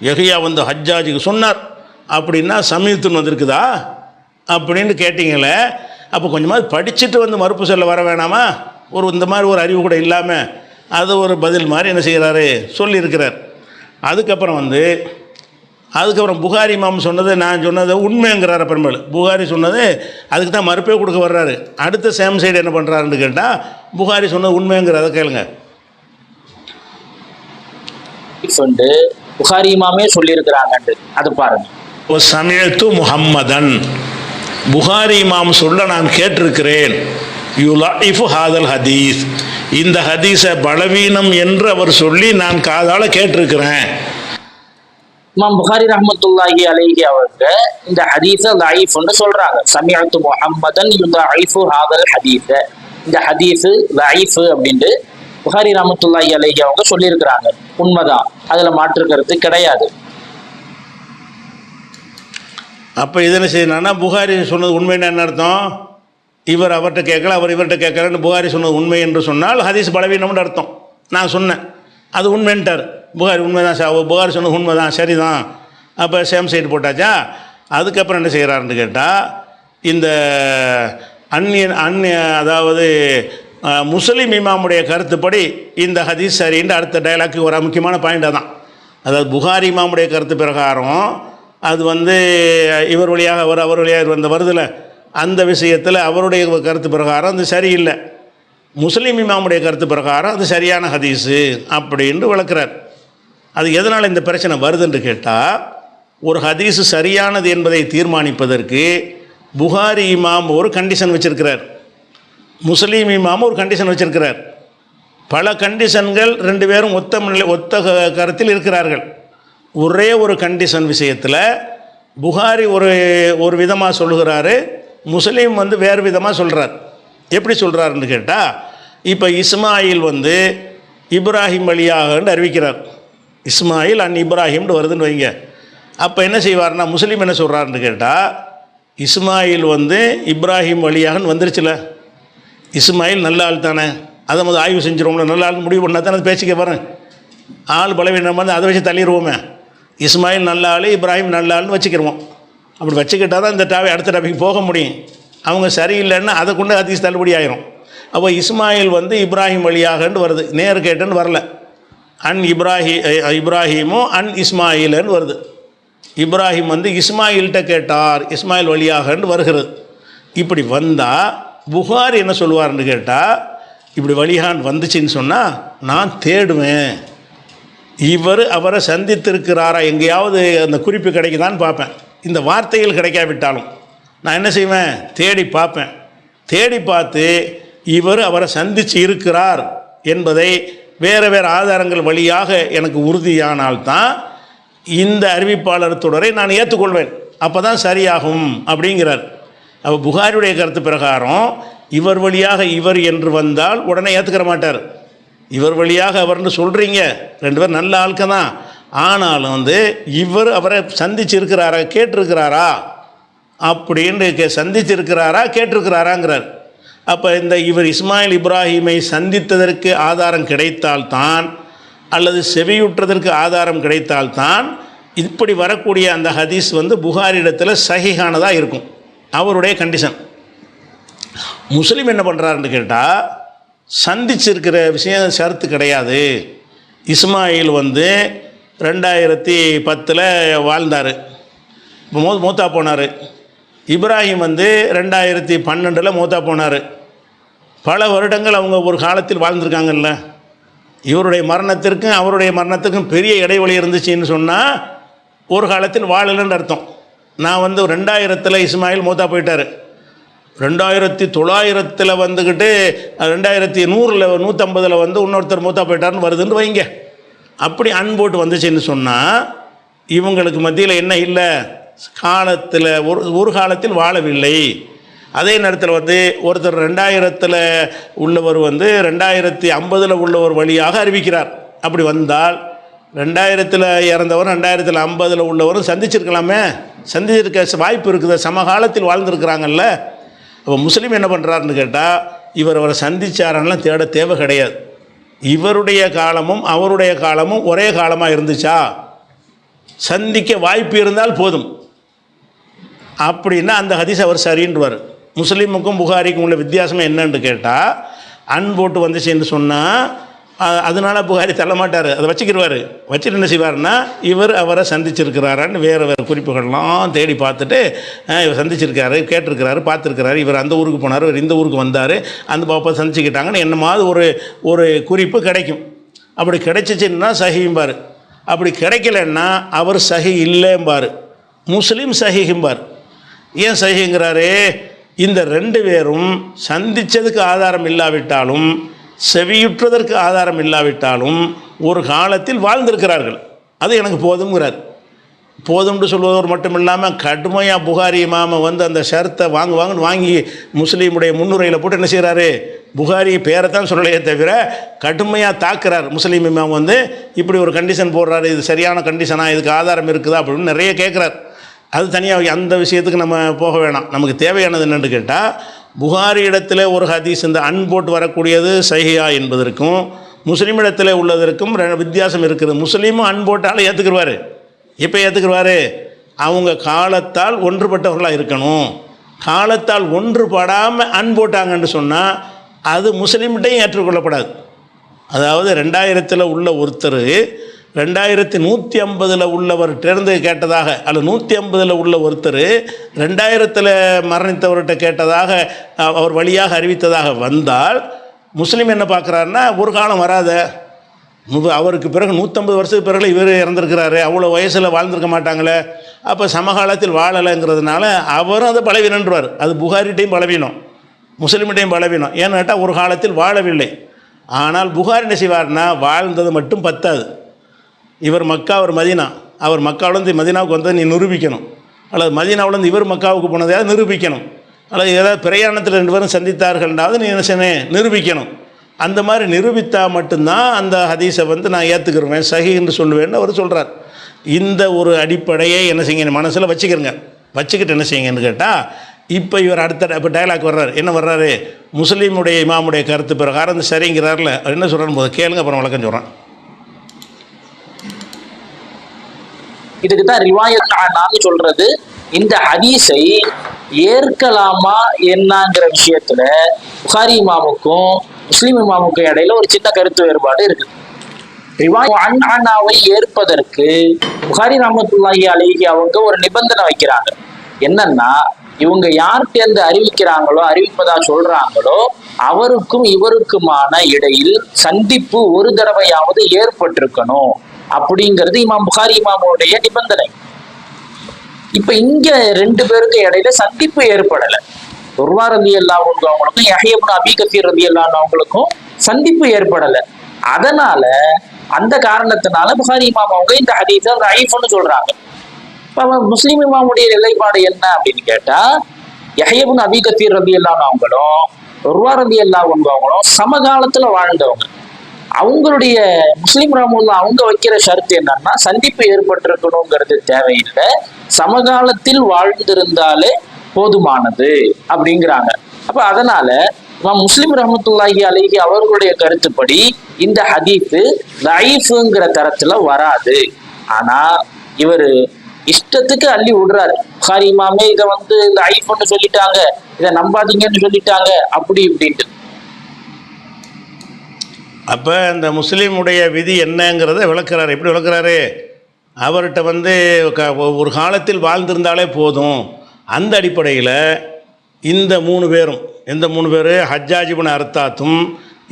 யஹ்யா வந்து ஹஜ்ஜாஜுக்கு சொன்னார் அப்படின்னா சமீத்துன்னு வந்திருக்குதா அப்படின்னு கேட்டிங்களே. அப்போ கொஞ்சமாவது படிச்சுட்டு வந்து மறுப்பு சொல்ல வர வேணாமா? இந்த மாதிரி ஒரு அறிவு கூட இல்லாமல் அது ஒரு பதில் மாதிரி என்ன செய்கிறாரு சொல்லியிருக்கிறார். அதுக்கப்புறம் புகாரி இமாம் சொன்னது நான் சொன்னது உண்மைங்கிறார். பெரும்பால் புகாரி சொன்னது அதுக்கு தான் மறுப்பே கொடுக்க வர்றாரு. அடுத்த சேம் சைடு என்ன பண்ணுறாருன்னு கேட்டால் புகாரி சொன்னது உண்மைங்கிறத கேளுங்க. புகாரி இமாமே சொல்லியிருக்கிறாங்க, அது பாருங்க. சமயத்து முஹம்மதன், புகாரி இமாம் சொல்ல நான் கேட்டிருக்கிறேன். யுலாஇஃபு ஹாதல் ஹதீஸ், இந்த ஹதீஸை பலவீனம் என்று அவர் சொல்லி நான் காதால கேட்டிருக்கிறேன். இமாம் புகாரி ரஹ்மத்துல்லாஹி அலைஹி அவங்க இந்த ஹதீஸை லைஃப்னு சொல்றாங்க. சமிஅத்து முஹம்மதன் யுலாஇஃபு ஹாதல் ஹதீஸ, இந்த ஹதீஸ் லைஃப் அப்படின்ட்டு புகாரி ரஹ்மத்துல்லாஹி அலைஹி அவங்க சொல்லியிருக்கிறாங்க. உண்மைதான், அதுல மாற்று கருத்து கிடையாது. அப்போ இது என்ன செய்யணும்னா, புகாரி சொன்னது உண்மைன்னு என்ன அர்த்தம்? இவர் அவர்கிட்ட கேட்கல, அவர் இவர்கிட்ட கேட்கலன்னு புகாரி சொன்னது உண்மை என்று சொன்னால் ஹதீஸ் பலவீனம்னு அர்த்தம். நான் சொன்னேன் அது உண்மைன்ட்டார். புகாரி உண்மை தான், புகாரி சொன்னது உண்மை தான், சரிதான். அப்போ சேம் சைடு போட்டாச்சா. அதுக்கப்புறம் என்ன செய்கிறாருன்னு கேட்டால், இந்த அதாவது முஸ்லிம் இமாமுடைய கருத்துப்படி இந்த ஹதீஸ் சரின்னு அடுத்த டைலாக்கு ஒரு முக்கியமான பாயிண்டாக தான். அதாவது புகாரி இமாமுடைய கருத்து பிரகாரம் அது வந்து இவர் வழியாக அவர் வழியாக வருதில்லை, அந்த விஷயத்தில் அவருடைய கருத்து பிரகாரம் அது சரியில்லை. முஸ்லீம் இமாமுடைய கருத்து பிரகாரம் அது சரியான ஹதீஸு அப்படின்னு விளக்குறார். அது எதனால் இந்த பிரச்சனை வருதுன்னு கேட்டால், ஒரு ஹதீஸு சரியானது என்பதை தீர்மானிப்பதற்கு புகாரி இமாம் ஒரு கண்டிஷன் வச்சுருக்கிறார், முஸ்லீம் இமாம் ஒரு கண்டிஷன் வச்சுருக்கிறார். பல கண்டிஷன்கள் ரெண்டு பேரும் ஒத்த கருத்தில் இருக்கிறார்கள். ஒரே ஒரு கண்டிஷன் விஷயத்தில் புகாரி ஒரு விதமாக சொல்லுகிறாரு, முஸ்லீம் வந்து வேறு விதமாக சொல்கிறார். எப்படி சொல்கிறாருன்னு கேட்டால், இப்போ இஸ்மாயில் வந்து இப்ராஹிம் வழியாகன்னு அறிவிக்கிறார். இஸ்மாயில் இப்ராஹிம்னு வருதுன்னு வைங்க. அப்போ என்ன செய்வார்னா, முஸ்லீம் என்ன சொல்கிறாருன்னு கேட்டால், இஸ்மாயில் வந்து இப்ராஹிம் வழியாகன்னு வந்துருச்சுல, இஸ்மாயில் நல்ல ஆள் தானே, அதை முதல் ஆய்வு செஞ்சிருவோம்ல, நல்ல ஆள் முடிவு பண்ணால் தானே அது பேசிக்க வரேன். ஆள் பலவீனம் வந்து அதை வச்சு தள்ளிடுவோமே. இஸ்மாயில் நல்ல ஆள், இப்ராஹிம் நல்ல ஆள்னு வச்சுக்கிடுவோம். அப்படி வச்சுக்கிட்டால் தான் இந்த அடுத்த டாபிக் போக முடியும். அவங்க சரியில்லைன்னா அதை கொண்டு ஹதீஸ் தள்ளுபடி ஆயிரும். அப்போ இஸ்மாயில் வந்து இப்ராஹிம் வழியாகன்னு வருது, நேரு கேட்டுன்னு வரல. இப்ராஹிமும் இஸ்மாயில்னு வருது. இப்ராஹிம் வந்து இஸ்மாயில்கிட்ட கேட்டார், இஸ்மாயில் வழியாகன்னு வருகிறது. இப்படி வந்தால் புகாரி என்ன சொல்லுவார்னு கேட்டால், இப்படி வழியான் வந்துச்சின்னு சொன்னால் நான் தேடுவேன், இவர் அவரை சந்தித்திருக்கிறாரா, எங்கேயாவது அந்த குறிப்பு கிடைக்குதான்னு பார்ப்பேன். இந்த வார்த்தைகள் கிடைக்காவிட்டாலும் நான் என்ன செய்வேன், தேடி பார்ப்பேன். தேடி பார்த்து இவர் அவரை சந்தித்து இருக்கிறார் என்பதை வேறு வேறு ஆதாரங்கள் வழியாக எனக்கு உறுதியானால்தான் இந்த அறிவிப்பாளர் தொடரை நான் ஏற்றுக்கொள்வேன். அப்போ தான் சரியாகும் அப்படிங்கிறார். அப்போ புகாரியுடைய கருத்து பிரகாரம் இவர் வழியாக இவர் என்று வந்தால் உடனே ஏற்றுக்கிற மாட்டார். இவர் வழியாக அவர்னு சொல்கிறீங்க, ரெண்டு பேர் நல்ல ஆட்க தான், ஆனாலும் வந்து இவர் அவரை சந்திச்சிருக்கிறாரா, கேட்டிருக்கிறாரா அப்படின்னு சந்திச்சிருக்கிறாரா கேட்டிருக்கிறாராங்கிறார். அப்போ இவர் இஸ்மாயில் இப்ராஹிமை சந்தித்ததற்கு ஆதாரம் கிடைத்தால்தான், அல்லது செவியுற்றதற்கு ஆதாரம் கிடைத்தால்தான் இப்படி வரக்கூடிய அந்த ஹதீஸ் வந்து புகாரிடத்தில் சஹீஹானதாக இருக்கும். அவருடைய கண்டிஷன். முஸ்லீம் என்ன பண்ணுறாருன்னு கேட்டால், சந்திச்சிருக்கிற விஷயம் ஷரத்து கிடையாது. இஸ்மாயில் வந்து 2010 வாழ்ந்தார், இப்போ மூத்தா போனார். இப்ராஹிம் வந்து 2012 மூத்தா போனார். பல வருடங்கள் அவங்க ஒரு காலத்தில் வாழ்ந்திருக்காங்கல்ல. இவருடைய மரணத்திற்கும் அவருடைய மரணத்துக்கும் பெரிய இடைவெளி இருந்துச்சுன்னு சொன்னால் ஒரு காலத்தில் வாழலைன்னு அர்த்தம். நான் வந்து 2000 இஸ்மாயில் மூத்தா போயிட்டார். 2900 வந்துக்கிட்டு 2100 150 வந்து இன்னொருத்தர் மூத்தா போயிட்டார்னு வருதுன்னு வைங்க. அப்படி அன்போட்டு வந்துச்சுன்னு சொன்னால் இவங்களுக்கு மத்தியில் என்ன இல்லை, காலத்தில் ஒரு காலத்தில் வாழவில்லை. அதே நேரத்தில் வந்து ஒருத்தர் 2000 உள்ளவர் வந்து 2050 உள்ளவர் வழியாக அறிவிக்கிறார். அப்படி வந்தால் 2000 இறந்தவர் 2050 உள்ளவரும் சந்திச்சிருக்கலாமே, சந்திச்சிருக்க வாய்ப்பு இருக்குது, சமகாலத்தில் வாழ்ந்துருக்கிறாங்கல்ல. அப்போ முஸ்லீம் என்ன பண்ணுறாருன்னு கேட்டால், இவர் அவரை சந்திச்சாரெல்லாம் தேட தேவை கிடையாது. இவருடைய காலமும் அவருடைய காலமும் ஒரே காலமாக இருந்துச்சா, சந்திக்க வாய்ப்பு இருந்தால் போதும் அப்படின்னா அந்த ஹதீஸ் அவர் சரின்றுவார். முஸ்லீமுக்கும் புகாரிக்கும் உள்ள வித்தியாசம் என்னன்னு கேட்டால், அன்போட்டு வந்துச்சுன்னு சொன்னால் அதனால் புகாரி தள்ள மாட்டார், அதை வச்சுக்கிடுவார். வச்சுட்டு என்ன செய்வார்னா, இவர் அவரை சந்திச்சிருக்கிறாரான்னு வேறு வேறு குறிப்புகள்லாம் தேடி பார்த்துட்டு இவர் சந்திச்சிருக்காரு, கேட்டிருக்கிறாரு, பார்த்துருக்கிறாரு, இவர் அந்த ஊருக்கு போனார், இவர் இந்த ஊருக்கு வந்தார், அந்த பாப்பா சந்திச்சுக்கிட்டாங்கன்னு என்னமாவது ஒரு குறிப்பு கிடைக்கும். அப்படி கிடைச்சிச்சின்னா சஹிம்பார். அப்படி கிடைக்கலன்னா அவர் சஹி இல்லைம்பார், முஸ்லீம் சஹிஹிம்பார். ஏன் சஹிங்கிறாரு? இந்த ரெண்டு பேரும் சந்தித்ததுக்கு ஆதாரம் இல்லாவிட்டாலும் செவியுற்றதற்கு ஆதாரம் இல்லாவிட்டாலும் ஒரு காலத்தில் வாழ்ந்திருக்கிறார்கள், அது எனக்கு போதுங்கிறார். போதும்னு சொல்வதோடு மட்டும் இல்லாமல் கடுமையாக புகாரி இமாமை வந்து அந்த ஷர்த்தை வாங்குன்னு வாங்கி முஸ்லீமுடைய முன்னுரையில் போட்டு என்ன செய்கிறாரு, புகாரி பேரைத்தான் சொல்லலையே தவிர கடுமையாக தாக்குறார். முஸ்லீம் இமாம் வந்து இப்படி ஒரு கண்டிஷன் போடுறாரு, இது சரியான கண்டிஷனாக, இதுக்கு ஆதாரம் இருக்குதா அப்படின்னு நிறைய கேட்குறார். அது தனியாக, அந்த விஷயத்துக்கு நம்ம போக வேணாம். நமக்கு தேவையானது என்னென்னு கேட்டால், புகாரி இடத்துல ஒரு ஹதீஸ் இந்த அன்போட்டு வரக்கூடியது சஹிஹா என்பதற்கும் முஸ்லீம் இடத்துல உள்ளதற்கும் வித்தியாசம் இருக்குது. முஸ்லீமும் அன்போட்டால் ஏற்றுக்குருவார். எப்போ ஏற்றுக்குருவார்? அவங்க காலத்தால் ஒன்றுபட்டவர்களாக இருக்கணும். காலத்தால் ஒன்றுபடாமல் அன்போட்டாங்கன்னு சொன்னால் அது முஸ்லீம்கிட்டையும் ஏற்றுக்கொள்ளப்படாது. அதாவது 2000 உள்ள ஒருத்தர் 2150 உள்ளவர்கிட்டேருந்து கேட்டதாக, அல்லது 150 உள்ள ஒருத்தர் 2000 மரணித்தவர்கிட்ட கேட்டதாக அவர் வழியாக அறிவித்ததாக வந்தால் முஸ்லீம் என்ன பார்க்குறாருன்னா, ஒரு காலம் வராத, அவருக்கு பிறகு 150 வருஷத்துக்கு பிறகு இவர் இறந்துருக்கிறாரு, அவ்வளோ வயசில் வாழ்ந்திருக்க மாட்டாங்களே, அப்போ சமகாலத்தில் வாழலைங்கிறதுனால அவரும் அதை பலவீனன்றார். அது புகாரிட்டையும் பலவீனம், முஸ்லீம்கிட்டையும் பலவீனம். ஏன்னு கேட்டால் ஒரு காலத்தில் வாழவில்லை. ஆனால் புகாரி என்ன செய்வார்னா, வாழ்ந்தது மட்டும் பத்தாது. இவர் மக்கா, அவர் மதீனா, அவர் மக்காவிலேருந்து மதீனாவுக்கு வந்ததை நீ நிரூபிக்கணும், அல்லது மதீனாவிலேருந்து இவர் மக்காவுக்கு போனதையாவது நிரூபிக்கணும், அல்லது ஏதாவது பிரயாணத்தில் 2 பேரும் சந்தித்தார்கள்னாவது நீ என்ன செய்யணும், நிரூபிக்கணும். அந்த மாதிரி நிரூபித்தால் மட்டும்தான் அந்த ஹதீஸை வந்து நான் ஏற்றுக்கிறேன், சஹி என்று சொல்லுவேன்னு அவர் சொல்கிறார். இந்த ஒரு அடிப்படையை என்ன செய்யுங்க மனசில் வச்சுக்கிறங்க. வச்சுக்கிட்டு என்ன செய்யுங்கன்னு கேட்டால், இப்போ இவர் இப்போ டைலாக் வர்றார். என்ன வர்றாரு? முஸ்லீமுடைய இமாமுடைய கருத்து பிரகாரம் அந்த சரிங்கிறார்ல, அவர் என்ன சொல்கிறான்னு போது கேளுங்க, அப்புறம் வழக்கம் சொல்கிறான். இதுக்கு தான் ரிவாயத் அன்ஹு சொல்றது. இந்த ஹதீஸை ஏற்கலாமா என்னங்கிற விஷயத்துல புகாரி இமாமுக்கும் முஸ்லிம் இமாமுக்கும் இடையில ஒரு சின்ன கருத்து வேறுபாடு இருக்கு. ரிவாயத் அன்ஹுவை ஏற்பதற்கு புகாரி ரஹ்மத்துல்லாஹி அலைஹி அவங்க ஒரு நிபந்தனை வைக்கிறாங்க. என்னன்னா, இவங்க யார்கிட்ட அறிவிக்கிறாங்களோ, அறிவிப்பதா சொல்றாங்களோ, அவருக்கும் இவருக்குமான இடையில் சந்திப்பு ஒரு தடவையாவது ஏற்பட்டிருக்கணும் அப்படிங்கிறது இமாம் புகாரி இமாமுடைய நிபந்தனை. இப்ப இங்க 2 பேருக்கு இடையில சந்திப்பு ஏற்படல. உர்வா ரலியல்லாஹு அன்ஹு அவங்களுக்கும் யஹ்யா இப்னு அபீ கஸீர் ரலியல்லாஹு அன்ஹு அவங்களுக்கும் சந்திப்பு ஏற்படல. அதனால அந்த காரணத்தினால புகாரி இமாம் அவங்க இந்த ஹதீஸை தைஃப்னு சொல்றாங்க. இப்ப முஸ்லிம் இமாமுடைய நிலைப்பாடு என்ன அப்படின்னு கேட்டா, யஹ்யா இப்னு அபீ கஸீர் ரலியல்லாஹு அன்ஹு அவங்களும் உர்வா ரலியல்லாஹு அன்ஹு அவங்களும் சமகாலத்துல வாழ்ந்தவங்க. அவங்களுடைய முஸ்லிம் ரஹ்மத்துல்லாஹி அவங்க வைக்கிற ஷரத்து என்னன்னா, சந்திப்பு ஏற்பட்டிருக்கணுங்கிறது தேவையில்லை, சமகாலத்தில் வாழ்ந்திருந்தாலே போதுமானது அப்படிங்கிறாங்க. அப்ப அதனால முஸ்லிம் ரஹ்மத்துல்லாஹி அலைஹி அவர்களுடைய கருத்துப்படி இந்த ஹதீஸ் லைஃப்ங்கிற தரத்துல வராது. ஆனா இவர் இஷ்டத்துக்கு அள்ளி விடுறாரு. புகாரி இமாமே இதை வந்து லைஃப்னு சொல்லிட்டாங்க, இதை நம்பாதீங்கன்னு சொல்லிட்டாங்க, அப்படி இப்படின்ட்டு. அப்போ இந்த முஸ்லீமுடைய விதி என்னங்கிறத விளக்குறாரு. எப்படி விளக்குறாரு? அவர்கிட்ட வந்து ஒரு காலத்தில் வாழ்ந்திருந்தாலே போதும். அந்த அடிப்படையில் இந்த 3 பேரும், எந்த 3 பேர்? ஹஜ்ஜாஜ் இப்னு அர்தாத்தும்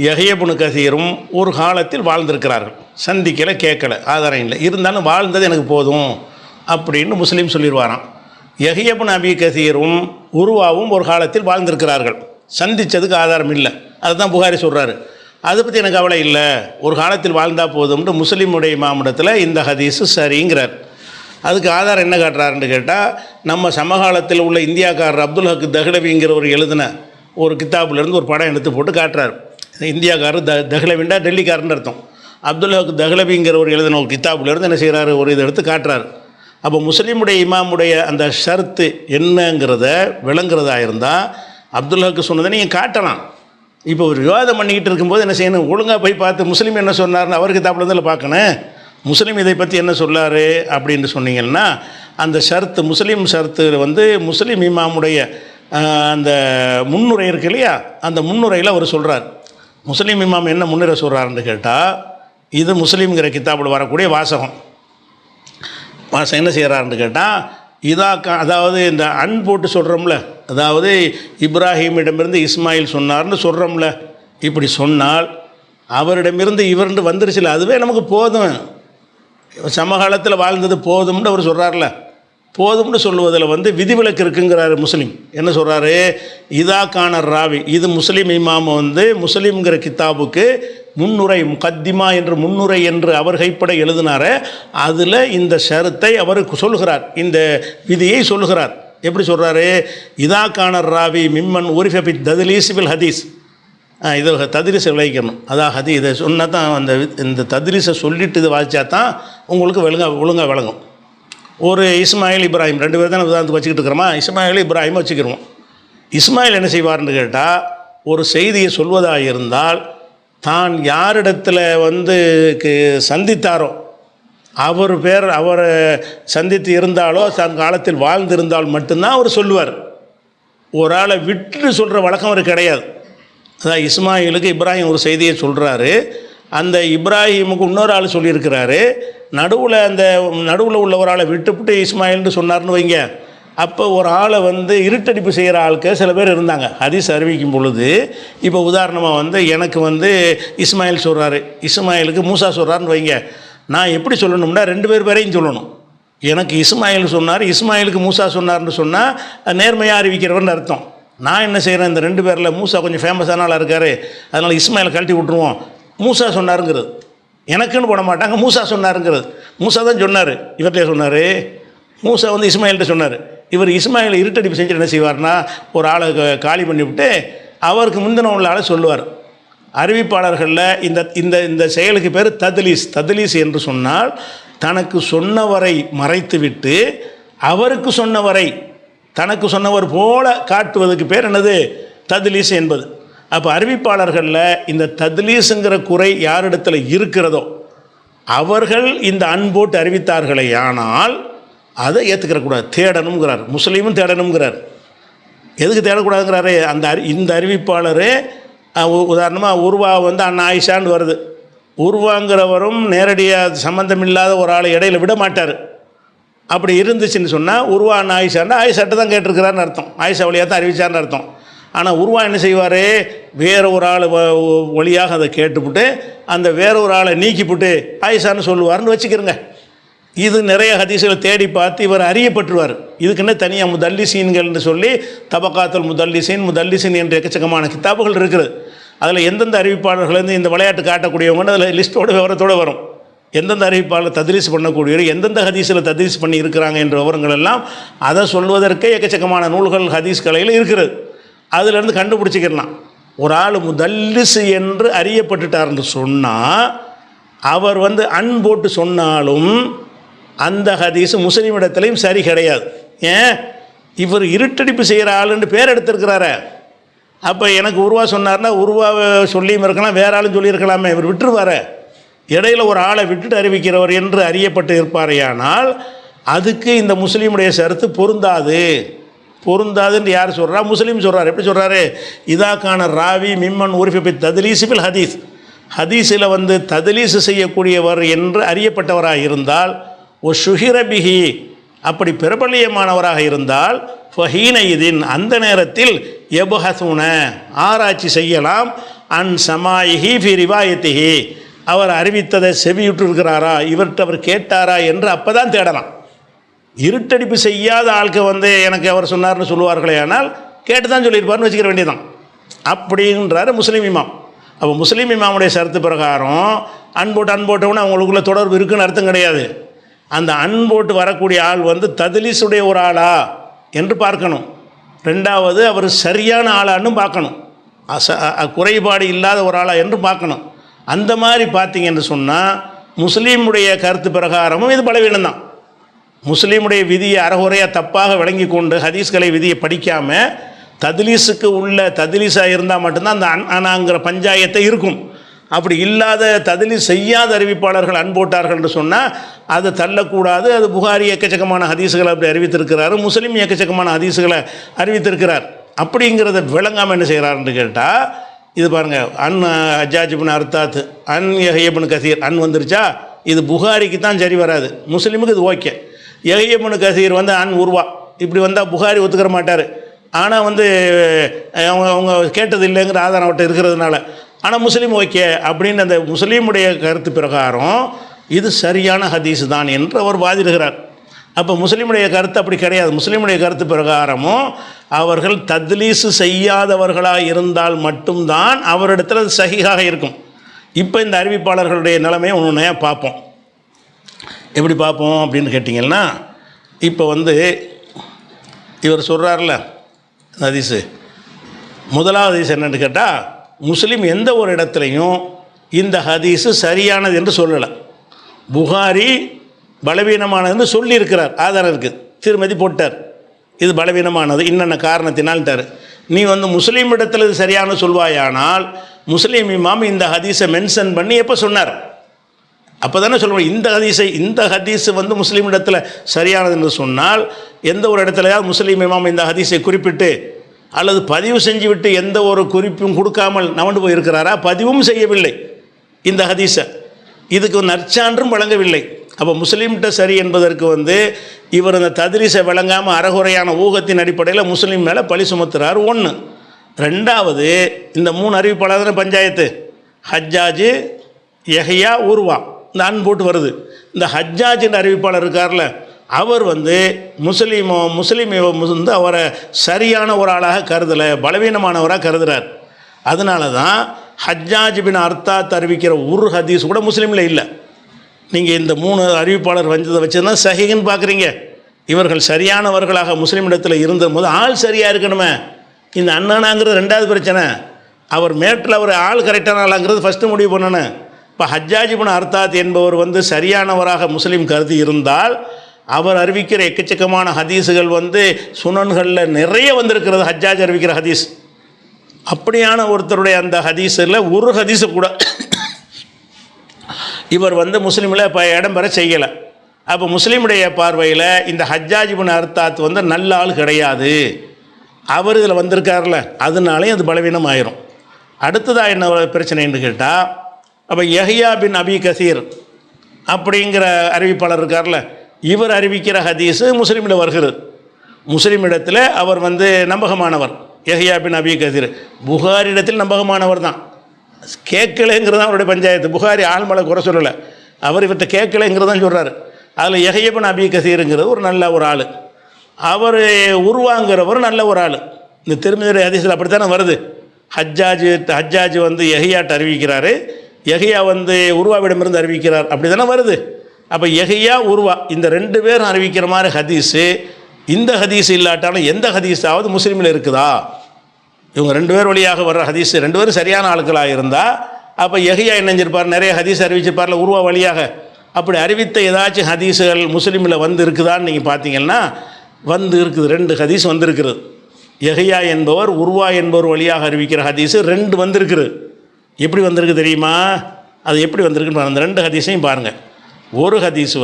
யஹ்யா இப்னு கஸீரும் ஒரு காலத்தில் வாழ்ந்திருக்கிறார்கள். சந்திக்கலை, கேட்கலை, ஆதாரம் இல்லை, இருந்தாலும் வாழ்ந்தது எனக்கு போதும் அப்படின்னு முஸ்லீம் சொல்லிடுவாராம். யஹ்யா இப்னு அபீ கஸீரும் உருவாவும் ஒரு காலத்தில் வாழ்ந்திருக்கிறார்கள், சந்தித்ததுக்கு ஆதாரம் இல்லை, அதுதான் புகாரி சொல்கிறாரு. அதை பற்றி எனக்கு கவலை இல்லை, ஒரு காலத்தில் வாழ்ந்தால் போதும்னு முஸ்லீமுடைய இமாமிடத்தில் இந்த ஹதீஸு சரிங்கிறார். அதுக்கு ஆதாரம் என்ன காட்டுறாருன்னு கேட்டால், நம்ம சமகாலத்தில் உள்ள இந்தியாக்காரர் அப்துல் ஹக் தஹ்லவிங்கிறவர் எழுதின ஒரு கித்தாப்புலேருந்து ஒரு படம் எடுத்து போட்டு காட்டுறார். இந்தியாக்காரர் தஹ்லவிண்டா டெல்லிக்காரன்னு அர்த்தம். அப்துல் ஹக் தஹ்லவிங்கிறவர் எழுதின ஒரு கித்தாப்புலேருந்து என்ன செய்கிறாரு, ஒரு இதை எடுத்து காட்டுறாரு. அப்போ முஸ்லீமுடைய இமாமுடைய அந்த ஷர்த்து என்னங்கிறத விளங்குறதா இருந்தால் அப்துல் ஹக் சொன்னதை நீங்கள் காட்டலாம். இப்போ ஒரு விவாதம் பண்ணிக்கிட்டு இருக்கும்போது என்ன செய்யணும், ஒழுங்காக போய் பார்த்து முஸ்லீம் என்ன சொன்னார்னு அவருக்கு தாப்பில் பார்க்கணும். முஸ்லீம் இதை பற்றி என்ன சொல்லார் அப்படின்னு சொன்னீங்கன்னா, அந்த ஷர்த்து முஸ்லீம் ஷர்த்து வந்து முஸ்லீம் இமாமுடைய அந்த முன்னுரை இருக்கு இல்லையா, அந்த முன்னுரையில் அவர் சொல்கிறார். முஸ்லீம் இமாம் என்ன முன்னுரை சொல்கிறாருன்னு கேட்டால், இது முஸ்லீம்ங்கிற கித்தாபில் வரக்கூடிய வாசகம் என்ன செய்கிறாருன்னு கேட்டால், அதாவது இந்த அன் போட்டு சொல்கிறோம்ல, அதாவது இப்ராஹிமிடமிருந்து இஸ்மாயில் சொன்னார்னு சொல்கிறோம்ல, இப்படி சொன்னால் அவரிடமிருந்து இவர்ந்து வந்துருச்சுல, அதுவே நமக்கு போதும், சமகாலத்தில் வாழ்ந்தது போதும்னு அவர் சொல்கிறார்ல. போதும்னு சொல்லுவதில் வந்து விதிவிலக்கு இருக்குங்கிறாரு முஸ்லீம். என்ன சொல்கிறாரு, இதாக்கான ராவி, இது முஸ்லீம் இமாம் வந்து முஸ்லீம்ங்கிற கித்தாபுக்கு முன்னுரை முகத்திமா என்று முன்னுரை என்று அவர் கைப்பட எழுதினார, அதில் இந்த ஷரத்தை அவருக்கு சொல்கிறார், இந்த விதியை சொல்கிறார். எப்படி சொல்கிறாரு, இதாக்கான ராவி மிம்மன் உரிஃபி தத்லீஸில் ஹதீஸ். இது தத்ரீஸை விளைவிக்கணும், அதான் இதை சொன்னால் தான் அந்த இந்த தத்ரீஸை சொல்லிட்டு இது வாசித்தா தான் உங்களுக்கு ஒழுங்காக விளங்கும். ஒரு இஸ்மாயில் இப்ராஹிம் 2 பேர் தான் உதாரணத்துக்கு வச்சுக்கிட்டு இருக்கிறோமா, இஸ்மாயில் இப்ராஹிம் வச்சுக்கிடுவோம். இஸ்மாயில் என்ன செய்வார்னு கேட்டால், ஒரு செய்தியை சொல்வதாக இருந்தால் தான் யாரிடத்தில் வந்து சந்தித்தாரோ அவரை சந்தித்து இருந்தாலோ தன் காலத்தில் வாழ்ந்திருந்தால் மட்டும்தான் அவர் சொல்லுவார். ஒரு ஆளை விட்டு சொல்கிற வழக்கம் அவர் கிடையாது. அதான் இஸ்மாயிலுக்கு இப்ராஹிம் ஒரு செய்தியை சொல்கிறாரு, அந்த இப்ராஹிமுக்கு இன்னொரு ஆள் சொல்லியிருக்கிறாரு, நடுவில் உள்ள ஒரு ஆளை விட்டுவிட்டு இஸ்மாயில்னு சொன்னார்னு வைங்க. அப்போ ஒரு ஆளை வந்து இருட்டடிப்பு செய்கிற ஆளுக்கு சில பேர் இருந்தாங்க ஹதீஸ் அறிவிக்கும் பொழுது. இப்போ உதாரணமாக வந்து எனக்கு வந்து இஸ்மாயில் சொல்கிறாரு, இஸ்மாயிலுக்கு மூசா சொல்கிறாருன்னு வைங்க. நான் எப்படி சொல்லணும்னா 2 பேரையும் சொல்லணும். எனக்கு இஸ்மாயில் சொன்னார், இஸ்மாயிலுக்கு மூசா சொன்னார்னு சொன்னால் நேர்மையாக அறிவிக்கிறவர்னு அர்த்தம். நான் என்ன செய்கிறேன், இந்த 2 பேரில் மூசா கொஞ்சம் ஃபேமஸான ஆளாக இருக்கார், அதனால் இஸ்மாயிலை கழட்டி விட்ருவோம், மூசா சொன்னாருங்கிறது. எனக்குன்னு போட மாட்டாங்க, மூசா சொன்னாருங்கிறது. மூசா தான் சொன்னார், இவர்கிட்ட சொன்னார். மூசா வந்து இஸ்மாயில்கிட்ட சொன்னார். இவர் இஸ்மாயிலை இருட்டடிப்பு செஞ்சுட்டு என்ன செய்வார்னா, ஒரு ஆளை காலி பண்ணிவிட்டு அவருக்கு முந்தின உள்ள ஆளை சொல்லுவார். அறிவிப்பாளர்களில் இந்த செயலுக்கு பேர் தத்லீஸ் என்று சொன்னால், தனக்கு சொன்னவரை மறைத்துவிட்டு அவருக்கு சொன்னவரை தனக்கு சொன்னவர் போல காட்டுவதுக்கு பேர் என்னது, தத்லீஸ் என்பது. அப்போ அறிவிப்பாளர்களில் இந்த தத்லீஸுங்கிற குறை யாரிடத்தில் இருக்கிறதோ அவர்கள் இந்த அன்போட்டு அறிவித்தார்களே, ஆனால் அதை ஏற்றுக்கிறக்கூடாது, தேடணுங்கிறார். முஸ்லீமும் தேடணுங்கிறார். எதுக்கு தேடக்கூடாதுங்கிறாரு, இந்த அறிவிப்பாளர் உதாரணமாக உருவா வந்து அண்ணா ஆயிஷான்னு வருது, உருவாங்கிறவரும் நேரடியாக சம்மந்தம் இல்லாத ஒரு ஆளை இடையில விட மாட்டார். அப்படி இருந்துச்சுன்னு சொன்னால் உருவா அண்ணா ஆயிஷான்னு ஆயிஷாட்ட தான் கேட்டிருக்கிறான்னு அர்த்தம், ஆயிஷா வழியாக தான் அறிவிச்சார்னு அர்த்தம். ஆனால் உருவா என்ன செய்வார், வேற ஒரு ஆள் வழியாக அதை கேட்டுவிட்டு அந்த வேற ஒரு ஆளை நீக்கிவிட்டு ஆயிஷான்னு சொல்லுவார்னு வச்சுக்கிறங்க. இது நிறைய ஹதீஸ்களை தேடி பார்த்து இவர் அறியப்பட்டுருவார். இதுக்குன்னு தனியாக முதல்லிசீன்கள்னு சொல்லி தபக்காத்தல் முதல்லிசீன் என்ற எக்கச்சக்கமான கித்தாபுகள் இருக்குது. அதில் எந்தெந்த அறிவிப்பாளர்கள் இந்த விளையாட்டு காட்டக்கூடியவங்க அதில் லிஸ்ட்டோட விவரத்தோடு வரும். எந்தெந்த அறிவிப்பாளர் தத்ரீஸ் பண்ணக்கூடியவர், எந்தெந்த ஹதீஸில் தத்ரீஸ் பண்ணி இருக்கிறாங்க என்ற விவரங்கள் எல்லாம் அதை சொல்வதற்கே எக்கச்சக்கமான நூல்கள் ஹதீஸ் கலையில் இருக்கிறது. அதிலேருந்து கண்டுபிடிச்சிக்கலாம். ஒரு ஆள் முதல்லிசு என்று அறியப்பட்டுட்டார்னு சொன்னால் அவர் வந்து போட்டு சொன்னாலும் அந்த ஹதீஸ் முஸ்லீம் இடத்துலையும் சரி கிடையாது. ஏன், இவர் இருட்டடிப்பு செய்கிற ஆளுன்னு பேர் எடுத்திருக்கிறாரு. அப்போ எனக்கு உருவா சொன்னார்னா உருவாவை சொல்லியும் இருக்கலாம், வேற ஆளும் சொல்லியிருக்கலாமே, இவர் விட்டுருவார். இடையில் ஒரு ஆளை விட்டுட்டு அறிவிக்கிறவர் என்று அறியப்பட்டு இருப்பாரையானால் அதுக்கு இந்த முஸ்லீமுடைய ஷரத்து பொருந்தாதுன்னு யார் சொல்கிறா, முஸ்லீம் சொல்கிறார். எப்படி சொல்கிறாரு, இதாக்கான ராவி மிம்மன் உரிஃபி தத்லீஸில் ஹதீஸில் வந்து தத்லீஸ் செய்யக்கூடியவர் என்று அறியப்பட்டவராக இருந்தால், ஓ ஷுஹிரபிஹி அப்படி பிரபலியமானவராக இருந்தால், ஃபஹீனைதின் அந்த நேரத்தில் எபுஹசுன ஆராய்ச்சி செய்யலாம், அன் சமாயிஹி ஃபி ரிவாயத்திஹி அவர் அறிவித்ததை செவியுற்று இருக்கிறாரா, இவர்கிட்ட அவர் கேட்டாரா என்று அப்போ தான் தேடலாம். இருட்டடிப்பு செய்யாத ஆளுக்கு வந்து எனக்கு அவர் சொன்னார்னு சொல்லுவார்களே, ஆனால் கேட்டு தான் சொல்லியிருப்பார்னு வச்சுக்கிற வேண்டியதான் அப்படின்றாரு முஸ்லீம் இமாம். அப்போ முஸ்லீம் இமாமுடைய ஷரத்து பிரகாரம் அன்போட்டவுன்னு அவங்களுக்குள்ள தொடர்பு இருக்குன்னு அர்த்தம் கிடையாது. அந்த அன்போட்டு வரக்கூடிய ஆள் வந்து தத்லீஸுடைய ஒரு ஆளா என்று பார்க்கணும். ரெண்டாவது அவர் சரியான ஆளான்னு பார்க்கணும், குறைபாடு இல்லாத ஒரு ஆளா என்று பார்க்கணும். அந்த மாதிரி பார்த்தீங்கன்னு சொன்னால் முஸ்லீமுடைய கருத்து பிரகாரமும் இது பலவீனம் தான். முஸ்லீமுடைய விதியை அறகுறையாக தப்பாக விளங்கி கொண்டு ஹதீஸ்களை விதியை படிக்காமல் தத்லீஸுக்கு உள்ள தத்லீஸாக இருந்தால் மட்டும்தான் அந்த அனாங்கிற பஞ்சாயத்தை இருக்கும். அப்படி இல்லாத தத்லீஸ் செய்யாத அறிவிப்பாளர்கள் அன்போட்டார்கள் என்று சொன்னால் அதை தள்ளக்கூடாது. அது புகாரி எக்கச்சக்கமான ஹதீஸுகளை அப்படி அறிவித்திருக்கிறாரு, முஸ்லீம் எக்கச்சக்கமான ஹதீஸுகளை அறிவித்திருக்கிறார். அப்படிங்கிறத விளங்காமல் என்ன செய்கிறாருன்னு கேட்டால், இது பாருங்கள், ஹஜ்ஜாஜ் இப்னு அர்த்தாத், யஹ்யா இப்னு கஸீர் வந்துருச்சா, இது புகாரிக்கு தான் சரி வராது, முஸ்லீமுக்கு இது ஓகே. யஹ்யா இப்னு கஸீர் உருவா இப்படி வந்தால் புகாரி ஒத்துக்கிற மாட்டார். ஆனால் அவங்க கேட்டது இல்லைங்கிற ஆதாரம் அவர்கிட்ட இருக்கிறதுனால, ஆனால் முஸ்லீம் ஓகே அப்படின்னு அந்த முஸ்லீமுடைய கருத்து பிரகாரம் இது சரியான ஹதீஸ் தான் என்று அவர் வாதிடுகிறார். அப்போ முஸ்லீமுடைய கருத்து அப்படி கிடையாது. முஸ்லீமுடைய கருத்து பிரகாரமும் அவர்கள் தத்லீஸு செய்யாதவர்களாக இருந்தால் மட்டும்தான் அவரிடத்தில் அது சஹீஹாக இருக்கும். இப்போ இந்த அறிவிப்பாளர்களுடைய நிலைமையை ஒன்று பார்ப்போம். எப்படி பார்ப்போம் அப்படின்னு கேட்டிங்கன்னா, இப்போ இவர் சொல்கிறார்ல ஹதீஸு, முதலாவது ஹதீஸ் என்னென்னு கேட்டால், முஸ்லீம் எந்த ஒரு இடத்துலையும் இந்த ஹதீஸு சரியானது என்று சொல்லலை, புகாரி பலவீனமானதுன்னு சொல்லியிருக்கிறார், ஆதாரம் இருக்குது, திருமதி போட்டார், இது பலவீனமானது இன்னென்ன காரணத்தினால்ட்டார். நீ முஸ்லீம் இடத்துல இது சரியான சொல்வாயானால் முஸ்லீம் இமாம் இந்த ஹதீஸை மென்ஷன் பண்ணி எப்போ சொன்னார், அப்போ தானே சொல்லுவோம். இந்த ஹதீஸ் முஸ்லீம் இடத்துல சரியானது என்று சொன்னால், எந்த ஒரு இடத்துலையாவது முஸ்லீம் இமாம் இந்த ஹதீஸை குறிப்பிட்டு அல்லது பதிவு செஞ்சு விட்டு எந்த ஒரு குறிப்பும் கொடுக்காமல் நவண்டு போயிருக்கிறாரா? பதிவும் செய்யவில்லை இந்த ஹதீஸை, இதுக்கு நற்சான்றும் வழங்கவில்லை. அப்போ முஸ்லீம்கிட்ட சரி என்பதற்கு இவர் இந்த தத்லீஸை வழங்காமல் அறகுறையான ஊகத்தின் அடிப்படையில் முஸ்லீம் மேலே பழி சுமத்துறார். ஒன்று. ரெண்டாவது, இந்த 3 அறிவிப்பாளர் பஞ்சாயத்து, ஹஜ்ஜாஜ், யஹ்யா, உர்வா, இந்த போட்டு வருது. இந்த ஹஜ்ஜாஜ் என்ற அறிவிப்பாளர் இருக்கார்ல, அவர் முஸ்லீம் அவரை சரியான ஒரு ஆளாக கருதலை, பலவீனமானவராக கருதுகிறார். அதனால தான் ஹஜ்ஜாஜ் பின் அர்த்தாத் அறிவிக்கிற ஒரு ஹதீஸ் கூட முஸ்லீமில் இல்லை. நீங்கள் இந்த 3 அறிவிப்பாளர் வச்சு தான் சஹீஹ்னு பார்க்குறீங்க. இவர்கள் சரியானவர்களாக முஸ்லீம் இடத்துல இருந்தபோது ஆள் சரியாக இருக்கணுமே. இந்த அண்ணனாங்கிறது ரெண்டாவது பிரச்சனை. அவர் மேட்டில் அவர் ஆள் கரெக்டான ஆளாங்கிறது ஃபஸ்ட்டு முடிவு பண்ணணும். இப்போ ஹஜ்ஜாஜ் இப்னு அர்த்தாத் என்பவர் சரியானவராக முஸ்லீம் கருதி இருந்தால் அவர் அறிவிக்கிற எக்கச்சக்கமான ஹதீஸுகள் சுனன்களில் நிறைய வந்திருக்கிறது. ஹஜ்ஜாஜ் அறிவிக்கிற ஹதீஸ், அப்படியான ஒருத்தருடைய அந்த ஹதீஸில் ஒரு ஹதீஸை கூட இவர் முஸ்லீமில் இப்போ இடம் பெற செய்யலை. அப்போ முஸ்லீமுடைய பார்வையில் இந்த ஹஜ்ஜாஜ் இப்னு அர்த்தாத் நல்ல ஆள் கிடையாது, அவர் இதில் வந்திருக்கார்ல, அதனாலேயும் அது பலவீனம் ஆயிரும். அடுத்ததாக என்ன பிரச்சனைன்னு கேட்டால், அப்போ யஹ்யா பின் அபி கஸீர் அப்படிங்கிற அறிவிப்பாளர் இருக்கார்ல, இவர் அறிவிக்கிற ஹதீஸு முஸ்லீமில் வருகிறது. முஸ்லீம் இடத்துல அவர் நம்பகமானவர். யஹ்யா பின் அபி கஸீர் புகாரி இடத்தில் நம்பகமானவர் தான். கேட்கலைங்கிறது தான் அவருடைய பஞ்சாயத்து. புகாரி ஆள்மலை குறை சொல்லலை, அவர் இவர்கிட்ட கேட்கலைங்கிறது தான் சொல்கிறார். அதில் யஹ்யா பின் அபி கஸீருங்கிறது ஒரு நல்ல ஒரு ஆள், அவர் உருவாங்கிறவர் நல்ல ஒரு ஆள். இந்த திருமதி ஹதீஸில் அப்படித்தானே வருது. ஹஜ்ஜாஜ் யஹ்யாட்ட அறிவிக்கிறாரு, யஹ்யா உருவாவிடமிருந்து அறிவிக்கிறார், அப்படி தானே வருது. அப்போ யஹ்யா, உருவா இந்த 2 பேரும் அறிவிக்கிற மாதிரி ஹதீஸு, இந்த ஹதீஸ் இல்லாட்டாலும் எந்த ஹதீஸாவது முஸ்லீமில் இருக்குதா? இவங்க 2 பேர் வழியாக வர்ற ஹதீஸ் 2 பேரும் சரியான ஆட்களாக இருந்தால், அப்போ யஹ்யா என்ன செஞ்சிருப்பார், நிறைய ஹதீஸ் அறிவிச்சிருப்பார்ல உருவா வழியாக. அப்படி அறிவித்த ஏதாச்சும் ஹதீஸுகள் முஸ்லீமில் இருக்குதான்னு நீங்கள் பார்த்தீங்கன்னா இருக்குது. 2 ஹதீஸ் வந்திருக்கிறது. யஹ்யா என்பவர் உருவா என்பவர் வழியாக அறிவிக்கிற ஹதீஸு 2 வந்திருக்குது. எப்படி வந்திருக்கு தெரியுமா? அது எப்படி வந்திருக்குன்னு அந்த 2 ஹதீஸையும் பாருங்கள். ஒரு ஹதீஸ்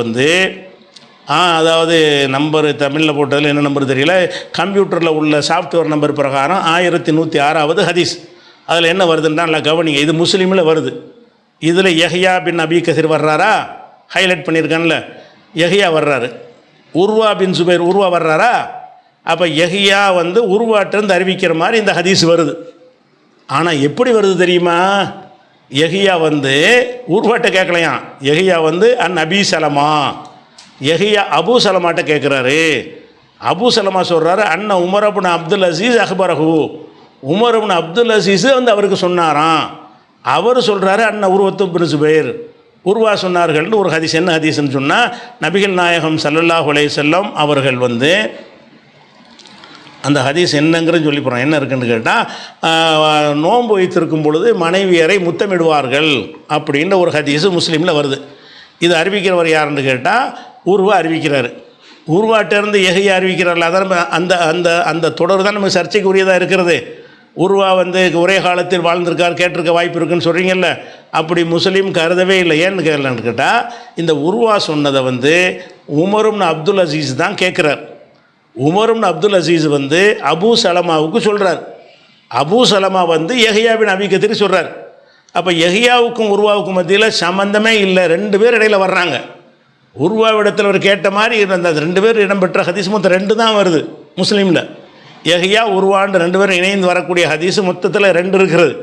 அதாவது நம்பர் தமிழில் போட்டதில் என்ன நம்பர் தெரியல, கம்ப்யூட்டரில் உள்ள சாஃப்ட்வேர் நம்பர் பிரகாரம் 1106வது ஹதீஸ். அதில் என்ன வருதுன்னா நல்லா கவனிங்க, இது முஸ்லீமில் வருது. இதில் யஹ்யா பின் அபி கஸீர் வர்றாரா, ஹைலைட் பண்ணியிருக்கான்ல, யஹ்யா வர்றாரு. உர்வா பின் சுபைர் வர்றாரா. அப்போ யஹ்யா உருவாட்டிருந்து அறிவிக்கிற மாதிரி இந்த ஹதீஸ் வருது. ஆனால் எப்படி வருது தெரியுமா? யஹ்யா உருவாட்ட கேட்கலையாம். யஹ்யா அபி சலமா, யஹ்யா அபு சலமாட்ட கேட்குறாரு. அபு சலமா சொல்கிறாரு, Umar ibn Abdul Azeez அக்பரஹு, Umar ibn Abdul Azeez அவருக்கு சொன்னாராம். அவர் சொல்கிறாரு உருவத்து பின் சுபைர் உருவா சொன்னார்கள்னு ஒரு ஹதீஸ். என்ன ஹதீஸ்ன்னு சொன்னால், நபிகள் நாயகம் ஸல்லல்லாஹு அலைஹி வஸல்லம் அவர்கள் அந்த ஹதீஸ் என்னங்கிறது சொல்லி போகிறோம். என்ன இருக்குன்னு கேட்டால், நோன்பு வைத்திருக்கும் பொழுது மனைவியரை முத்தமிடுவார்கள் அப்படின்ற ஒரு ஹதீஸு முஸ்லீமில் வருது. இது அறிவிக்கிறவர் யாருன்னு கேட்டால் உருவா அறிவிக்கிறாரு. உருவாட்டிருந்து யஹ்யா அறிவிக்கிறார்கள். அதான் அந்த அந்த அந்த தொடர் தான் நமக்கு சர்ச்சைக்கு உரியதாக இருக்கிறது. உருவா வந்து ஒரே காலத்தில் வாழ்ந்திருக்கார், கேட்டிருக்க வாய்ப்பு இருக்குன்னு சொல்கிறீங்கல்ல, அப்படி முஸ்லீம் கருதவே இல்லை. ஏன்னு கேட்டால் இந்த உருவா சொன்னதை வந்து உமரும்னு அப்துல் அசீஸ் தான் கேட்குறார். உமரும்னு அப்துல் அசீஸ் வந்து அபூ சலமாவுக்கு சொல்கிறார். அபூ சலமா வந்து யஹ்யா பின் அபீ கத்தீர் சொல்கிறார். அப்போ யஹ்யாவுக்கும் உருவாவுக்கும் மத்தியில் சம்மந்தமே இல்லை, 2 பேர் இடையில் வர்றாங்க. உருவாவிடத்தில் அவர் கேட்ட மாதிரி அந்த 2 பேர் இடம்பெற்ற ஹதீஸ் மொத்தம் 2 தான் வருது முஸ்லீமில். யஹ்யா உருவான்னு 2 பேரும் இணைந்து வரக்கூடிய ஹதீஸ் மொத்தத்தில் 2 இருக்கிறது.